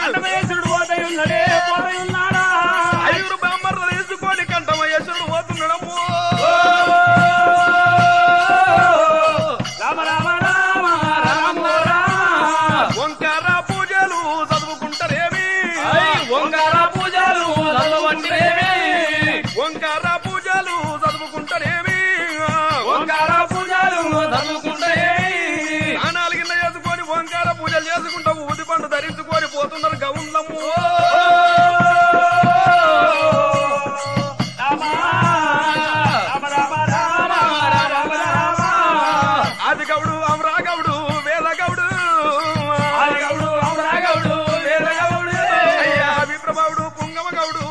అంటమేశుడు పోతయున్నాడే పోతయున్నాడా ఐదుగురు బామ్మర్లు తీసుకొని కంఠమేశుడు పోతున్నాడమ్మో రామ రామ రామ రామ రామ ఓంకార పూజలు చదువుకుంటారేమి ఓంకార పూజలు చదవంటినేమి ఓంకార పూజలు చదువుకుంటారేమి ఓంకార పూజలు చదువుకుంటేమి స్నానాలు కింద చేసుకొని ఓంకార పూజలు చేసుకుంటా ఊది పండు ధరించుకొని పోతున్నారు గౌన్లమ్ము రామ రామ రామ రామ రామ ఆది గౌడు అమరా గౌడు వేద గౌడు ఆదిగౌడు అమరాగౌడు వేదగౌడు అయ్యా విప్రభావుడు పుంగమ గౌడు